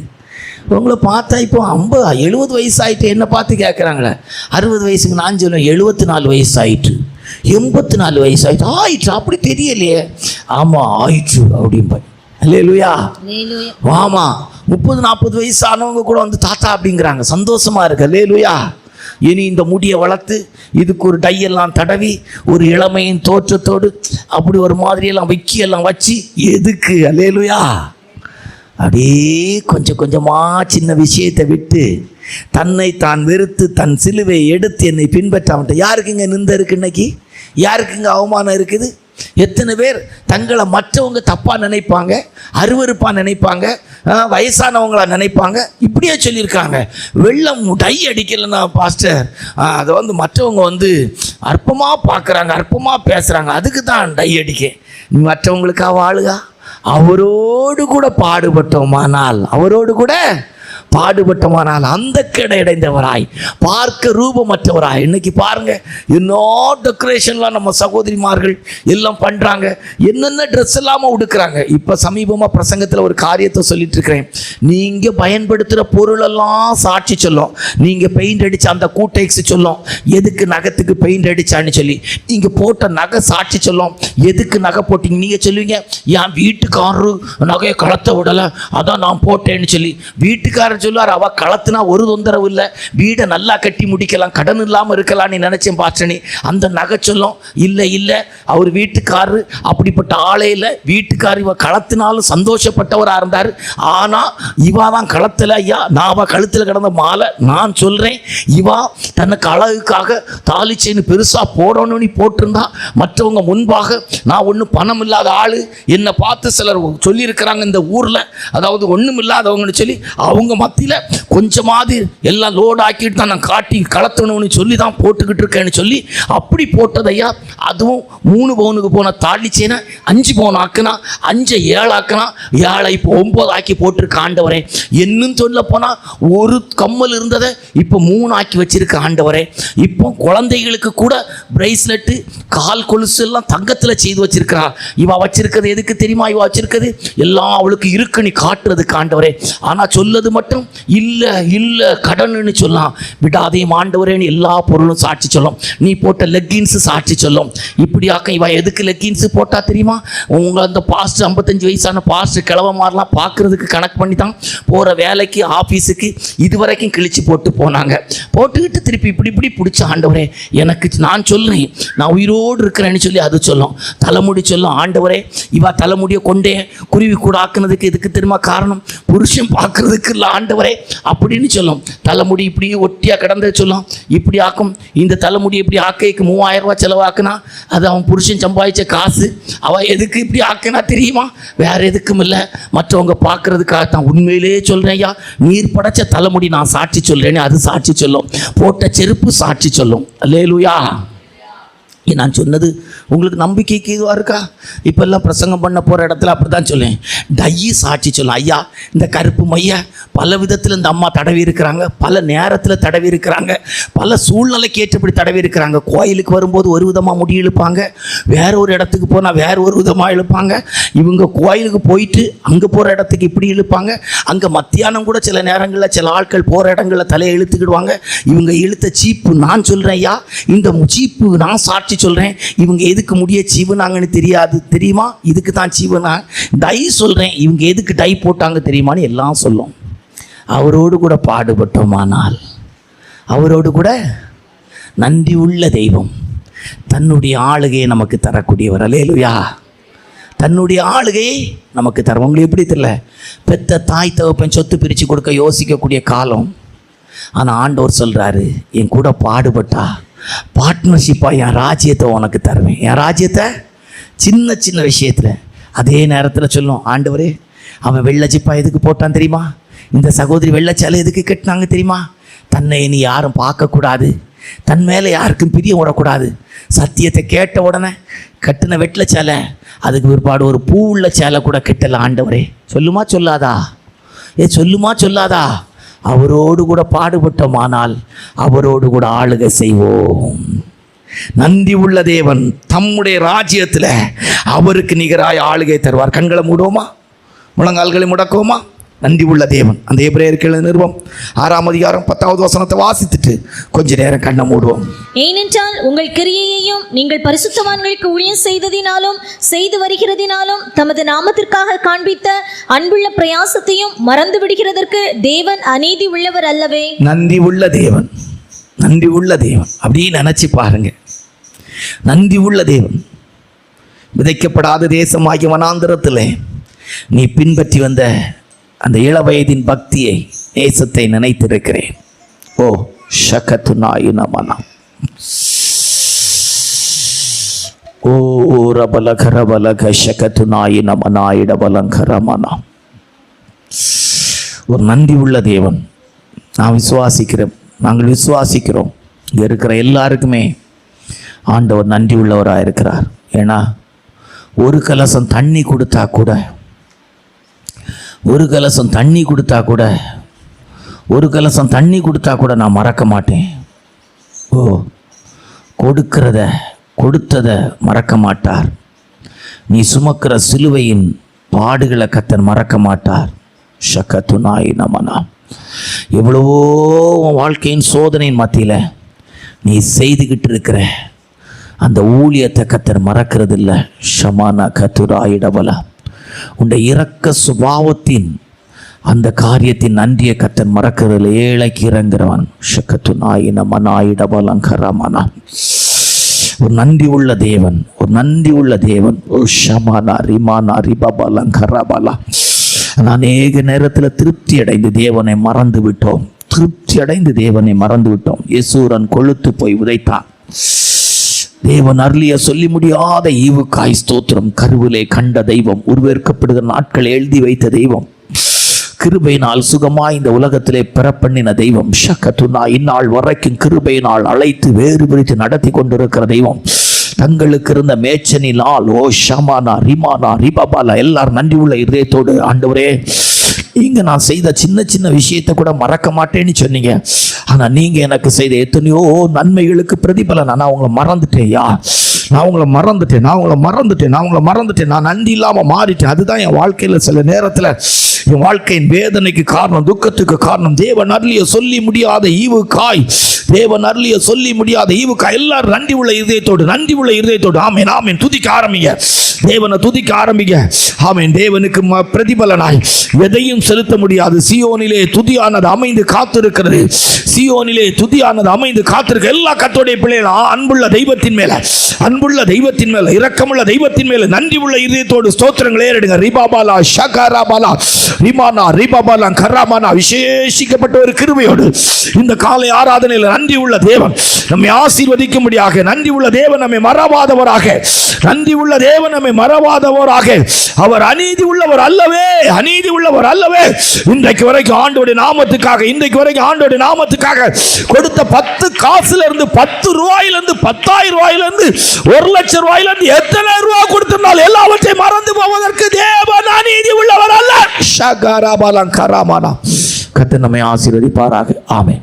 உங்களை பார்த்தா இப்போ 50-70 வயசு ஆகிட்டு என்ன பார்த்து கேட்குறாங்களே. 60 வயசுக்கு நான் சொல்லுவேன் 74 வயசு ஆயிட்டு, 84 வயசு ஆயிட்டு அப்படி தெரியலையே. ஆமாம் ஆயிற்று அப்படிம்பாய். அல்லேலூயா. ஆமாம் 30-40 வயசு ஆனவங்க கூட வந்து தாத்தா அப்படிங்கிறாங்க. சந்தோஷமாக இருக்கு. அல்லேலூயா. இனி இந்த முடியை வளர்த்து இதுக்கு ஒரு டையெல்லாம் தடவி ஒரு இளமையின் தோற்றத்தோடு அப்படி ஒரு மாதிரியெல்லாம் விக்கியெல்லாம் வச்சு எதுக்கு? அல்லேலூயா. அப்படியே கொஞ்சம் கொஞ்சமாக சின்ன விஷயத்தை விட்டு தன்னை தான் வெறுத்து தன் சிலுவை எடுத்து என்னை பின்பற்றாமட்ட. யாருக்குங்க நிந்தை இருக்குது இன்னைக்கு? யாருக்குங்க அவமானம் இருக்குது? எத்தனை பேர் தங்களை மற்றவங்க தப்பாக நினைப்பாங்க, அருவருப்பாக நினைப்பாங்க, வயசானவங்களா நினைப்பாங்க. இப்படியே சொல்லியிருக்காங்க. வெள்ளம் டை அடிக்கலைன்னா பாஸ்டர் அதை வந்து மற்றவங்க வந்து அற்பமாக பார்க்குறாங்க, அற்பமாக பேசுகிறாங்க, அதுக்கு தான் டை அடிக்க. நீ மற்றவங்களுக்காக வாழுகா. அவரோடு கூட பாடுபட்டோமானால் அந்த கிடையடைந்தவராய் பார்க்க ரூபமற்றவராய். இன்னைக்கு பாருங்க, இன்னும் டெக்கரேஷன்லாம் நம்ம சகோதரிமார்கள் எல்லாம் பண்றாங்க, என்னென்ன ட்ரெஸ் இல்லாமல் உடுக்கிறாங்க. இப்போ சமீபமாக பிரசங்கத்தில் ஒரு காரியத்தை சொல்லிட்டு இருக்கிறேன். நீங்க பயன்படுத்துகிற பொருளெல்லாம் சாட்சி சொல்லும். நீங்க பெயிண்ட் அடிச்ச அந்த கூட்டைக்ஸ் சொல்லும் எதுக்கு நகத்துக்கு பெயிண்ட் அடிச்சான்னு சொல்லி. நீங்க போட்ட நகை சாட்சி சொல்லும் எதுக்கு நகை போட்டீங்க. நீங்க சொல்லுவீங்க என் வீட்டுக்காரரு நகையை கலத்த விடலை, அதான் நான் போட்டேன்னு சொல்லி. வீட்டுக்காரர் சொல்லுவார், அவ களத்துனா ஒரு தொந்தரவு இல்லை, வீடை நல்லா கட்டி முடிக்கலாம், கடன் இல்லாமல் இருக்கலாம்னு நினைச்சேன் பாஸ்டனி. அந்த நகை சொல்லும் இல்லை அவர் வீட்டுக்காரரு அப்படிப்பட்ட ஆளே இல்லை, வீட்டுக்காரர் இவ களத்தினாலும் சந்தோஷப்பட்டவராக இருந்தார், ஆனால் இவா தான் களத்தில். ஐயா நான் அவ கழுத்தில் கிடந்த மாலை நான் சொல்கிறேன், இவா தனக்கு அழகுக்காக தாலிச்சேன்னு பெருசாக போடணும்னு போட்டிருந்தா மற்றவங்க முன்பாக நான் ஒன்றும் பணம் இல்லாத ஆள், என்னை பார்த்து சிலர் சொல்லியிருக்கிறாங்க இந்த ஊரில், அதாவது ஒன்றும் இல்லாதவங்கன்னு சொல்லி அவங்க மத்தியில் கொஞ்சமாவது எல்லாம் லோடு ஆக்கிட்டு தான் நான் காட்டி கலத்தணும்னு சொல்லி தான் போட்டுக்கிட்டு இருக்கேன்னு சொல்லி அப்படி போட்டதையா. அதுவும் 3 பவுனுக்கு போன தாலிச்சேனை 5 பவுன் ஆக்குனா, 5 7 ஆக்குனா, 7 இப்போ 9 ஆக்கி போட்டிருக்க ஆண்டவரே. இன்னும் சொல்ல போனால் ஒரு கம்மல் இருந்ததை இப்போ 3 ஆக்கி வச்சிருக்க ஆண்டவரே. இப்போ குழந்தைகளுக்கு கூட பிரைஸ்லெட்டு கால் கொலுசு எல்லாம் தங்கத்தில் செய்து வச்சிருக்கிறா. இவ வச்சிருக்கிறது எதுக்கு தெரியுமா? இவ வச்சிருக்கிறது எல்லாம் அவளுக்கு இருக்கு நீ காட்டுறதுக்கு ஆண்டவரே. ஆனால் சொல்லது மட்டும் இல்லை கடன்னு சொல்லலாம். விடாதையும் ஆண்டவரேன்னு எல்லா பொருளும் சாட்சி சொல்லும். நீ போட்ட லெக்கின்ஸு சாட்சி சொல்லும். இப்படியாக்க இவ எதுக்கு லெக்கின்ஸு போட்டா தெரியுமா? உங்கள் அந்த பாஸ்டர் 55 வயசான பாஸ்டர் கிழவ மாதிரிலாம் பார்க்குறதுக்கு கணக்கு பண்ணி தான் போகிற வேலைக்கு ஆஃபீஸுக்கு இதுவரைக்கும் கிழிச்சு போட்டு போனாங்க. போட்டுக்கிட்டு திருப்பி இப்படி பிடிச்ச ஆண்டவரே எனக்கு நான் சொல்கிறேன் நான் உயிரோடு இருக்கிறேன்னு சொல்லி அது சொல்லும். தலைமுடி சொல்லும், ஆண்டவரே இவா தலைமுடியை கொண்டே குருவி கூட ஆக்குனதுக்கு எதுக்கு தெரியுமா காரணம்? புருஷன் பார்க்குறதுக்கு இல்லை ஆண்டவரே அப்படின்னு சொல்லும். தலைமுடி இப்படி ஒட்டியாக கிடந்தது சொல்லும். இப்படி ஆக்கும். இந்த தலைமுடி இப்படி ஆக்கைக்கு 3000 ரூபா செலவாக்குனா அது அவன் புருஷன் சம்பாதிச்ச காசு. அவள் எதுக்கு இப்படி ஆக்குனா தெரியுமா? வேற எதுக்கும் இல்லை, மற்றவங்க பார்க்கறதுக்காக தான். உண்மையிலேயே சொல்கிறேன் ஐயா, நீர் படைச்ச தலைமுடி நான் சாட்சி சொல்கிறேன்னு அது சாட்சி சொல்லும். போட்ட செருப்பு சாட்சி சொல்லும். அல்லேலூயா. நான் சொன்னது உங்களுக்கு நம்பிக்கைக்கு இதுவாக இருக்கா? இப்போல்லாம் பிரசங்கம் பண்ண போகிற இடத்துல அப்படி தான் சொல்லுவேன். டையி சாட்சி சொல்லும். ஐயா இந்த கருப்பு மைய பல விதத்தில் இந்த அம்மா தடவி இருக்கிறாங்க, பல நேரத்தில் தடவி இருக்கிறாங்க, பல சூழ்நிலைக்கு ஏற்றபடி தடவி இருக்கிறாங்க. கோயிலுக்கு வரும்போது ஒரு விதமாக முடி இழுப்பாங்க, வேற ஒரு இடத்துக்கு போனால் வேற ஒரு விதமாக இழுப்பாங்க. இவங்க கோயிலுக்கு போயிட்டு அங்கே போகிற இடத்துக்கு இப்படி இழுப்பாங்க. அங்கே மத்தியானம் கூட சில நேரங்களில் சில ஆட்கள் போகிற இடங்களில் தலையை இழுத்துக்கிடுவாங்க. இவங்க இழுத்த சீப்பு நான் சொல்கிறேன் ஐயா, இந்த சீப்பு நான் சாட்சி சொல்கிறேன். இவங்க எதுக்கு முடிய சீவுனாங்கன்னு தெரியாது தெரியுமா? இதுக்கு தான் சீவுனா. டை சொல்கிறேன், இவங்க எதுக்கு டை போட்டாங்க தெரியுமான்னு எல்லாம் சொல்லும். அவரோடு கூட பாடுபட்டோமானால், அவரோடு கூட நன்றி உள்ள தெய்வம், தன்னுடைய ஆளுகையை நமக்கு தரக்கூடியவர். அல்லேலூயா. தன்னுடைய ஆளுகையை நமக்கு தர. உங்களுக்கு எப்படி தெரியல, பெத்த தாய் தகப்பன் சொத்து பிரித்து கொடுக்க யோசிக்கக்கூடிய காலம். ஆனால் ஆண்டவர் சொல்கிறாரு, என் கூட பாடுபட்டா பார்ட்னர்ஷிப்பாக என் ராஜ்யத்தை உனக்கு தருவேன். என் ராஜ்யத்தை சின்ன சின்ன விஷயத்தில். அதே நேரத்தில் சொல்லும், ஆண்டவரே அவன் வெள்ளை ஜிப்பா எதுக்கு போட்டான் தெரியுமா, இந்த சகோதரி வெள்ளைச்சாலை எதுக்கு கட்டினாங்க தெரியுமா, தன்னை இனி யாரும் பார்க்கக்கூடாது, தன் மேலே யாருக்கும் பிரியம் விடக்கூடாது. சத்தியத்தை கேட்ட உடனே கட்டின வெட்டில சேலை, அதுக்கு பிற்பாடு ஒரு பூ உள்ள சேலை கூட கட்டலை. ஆண்டவரே சொல்லுமா சொல்லாதா, சொல்லுமா சொல்லாதா, அவரோடு கூட பாடுபட்டோமானால் அவரோடு கூட ஆளுகை செய்வோம். நன்றி உள்ள தேவன் தம்முடைய ராஜ்யத்தில் அவருக்கு நிகராய் ஆளுகை தருவார். கண்களை மூடுவோமா, முழங்கால்களை முடக்குவோமா? நன்றி உள்ள தேவன். அந்த எபிரேயர்கள் நிருபம் 6ஆம் அதிகாரம் 10வது வசனத்தை வாசித்துட்டு கொஞ்ச நேரம் கண்ணை மூடுவோம். ஏனென்றால் உங்கள் கிரியையையும் நீங்கள் பரிசுத்தவான்களுக்கு ஊழியம் செய்ததினாலும் செய்து வருகிறதினாலும் தமது நாமத்திற்காக காண்பித்த அன்புள்ள பிரயாசத்தையும் மறந்து விடுகிறதற்கு தேவன் அநீதி உள்ளவர் அல்லவே. நன்றி உள்ள தேவன், நன்றி உள்ள தேவன். அப்படியே நினைச்சு பாருங்க. நன்றி உள்ள தேவன். விதைக்கப்படாத தேசமாகிய வனாந்திரத்தில் நீ பின்பற்றி வந்த அந்த இளவயதின் பக்தியை, நேசத்தை நினைத்திருக்கிறேன். ஓ ஷகத்து நாயுனமனா, ஓ ரபலகரபலக ஷகத்து நாயுனமனாயிடபலங்கரமனா. ஒரு நன்றி உள்ள தேவன். நான் விசுவாசிக்கிறேன், நாங்கள் விசுவாசிக்கிறோம். இங்கே இருக்கிற எல்லாருக்குமே ஆண்டவர் நன்றி உள்ளவராக இருக்கிறார். ஏன்னா ஒரு கலசம் தண்ணி கொடுத்தா கூட, ஒரு கலசம் தண்ணி கொடுத்தா கூட, ஒரு கலசம் தண்ணி கொடுத்தா கூட நான் மறக்க மாட்டேன். ஓ கொடுத்ததை மறக்க மாட்டார். நீ சுமக்கிற சிலுவையின் பாடுகளை கர்த்தர் மறக்க மாட்டார். ஷக்கத்து நாய் நமனா. எவ்வளவோ வாழ்க்கையின் சோதனையின் மத்தியில் நீ செய்துக்கிட்டு இருக்கிற அந்த ஊழியத்தை கர்த்தர் மறக்கிறது இல்லை. ஷமானா கத்துராயிடபலா. உன்னுடைய இரக்க சுபாவத்தின் அந்த காரியத்தின் நன்றியை கர்த்தர் மறக்கிறதில்ல. ஏழைக்கு இறங்குறவன். ஷக்கத்து நாயின மனாயிடபலங்கரமனா. ஒரு நன்றி உள்ள தேவன், ஒரு நன்றி உள்ள தேவன். ஓ ஷமானா ரிமானா ரிபபலங்கரபலா. அநேக நேரத்தில் திருப்தி அடைந்து தேவனை மறந்து விட்டோம். திருப்தி அடைந்து தேவனை மறந்து விட்டோம். யெசூரன் கொழுத்து போய் உதைத்தான். தேவன் அருளிய சொல்லி முடியாத ஈவுக்காய் ஸ்தோத்திரம். கருவிலே கண்ட தெய்வம், உருவேற்கப்படுகிற நாட்களை எழுதி வைத்த தெய்வம், கிருபையினால் சுகமாய் இந்த உலகத்திலே பெறப்பண்ணின தெய்வம். ஷக்கத்துனா இந்நாள் வரைக்கும் கிருபையினால் அழைத்து வேறு பிரித்து நடத்தி கொண்டிருக்கிற தெய்வம். தங்களுக்கு இருந்த மேச்சனினால் ஓ ஷமானா ரிமானா ரிபபாலா. எல்லாரும் நன்றி உள்ள இதயத்தோடு, ஆண்டவரே நீங்க நான் செய்த சின்ன சின்ன விஷயத்தை கூட மறக்க மாட்டேன்னு சொன்னீங்க. ஆனா நீங்க எனக்கு செய்த எத்தனையோ நன்மைகளுக்கு பிரதிபலன் நான் உங்களை மறந்துட்டேயா, நான் உங்களை மறந்துட்டேன், நான் நன்றி இல்லாம மாறிட்டேன். அதுதான் என் வாழ்க்கையில சில நேரத்துல என் வாழ்க்கையின் வேதனைக்கு காரணம், துக்கத்துக்கு காரணம். தேவன் அருளிய சொல்லி முடியாத ஈவுக்காய், தேவன் அருளிய சொல்லி முடியாத ஈவுக்காய். எல்லாரும் நன்றி உள்ள இதயத்தோடு ஆமேன் ஆமேன் துதிக்க ஆரம்பிங்க. தேவனை துதிக்க ஆரம்பிங்க. ஆமேன். தேவனுக்கு பிரதிபலனாய் எதையும் செலுத்த முடியாது. சீயோனிலே துதியானது அமைந்து காத்திருக்கிறது. சீயோனிலே துதியானது அமைந்து காத்திருக்க எல்லா கர்த்தருடைய பிள்ளைகள் அன்புள்ள தெய்வத்தின் மேல, இரக்கமுள்ள தெய்வத்தின் மேல நன்றி உள்ள இதயத்தோடு ஸ்தோத்திரங்களை ஏறெடுங்க. ரிபாபாலா ஷகராபாலா ரிமானா ரிபாபாலா கராமானா. விசேஷிக்கப்பட்ட ஒரு கிருபையோடு இந்த காலை ஆராதனையில் நன்றி உள்ள தேவன் நம்மை ஆசீர்வதிக்கும்படியாக, நன்றி உள்ள தேவன் நம்மை மறவாதவராக, அவர் அநீதி உள்ளவர் அல்லவே. இன்றைக்கு வரைக்கும் ஆண்டவருடைய நாமத்துக்காக கொடுத்த 10 காசுல இருந்து 10 ரூபாயிலிருந்து 10,000 ரூபாயிலிருந்து 1,00,000 ரூபாயிலிருந்து எத்தனை ரூபாய் கொடுத்திருந்தால் எல்லாவற்றையும் மறந்து போவதற்கு தேவன் அநீதி உள்ளவர் அல்ல. கர்த்தர் நம்மை ஆசீர்வதிப்பாராக. ஆமென்.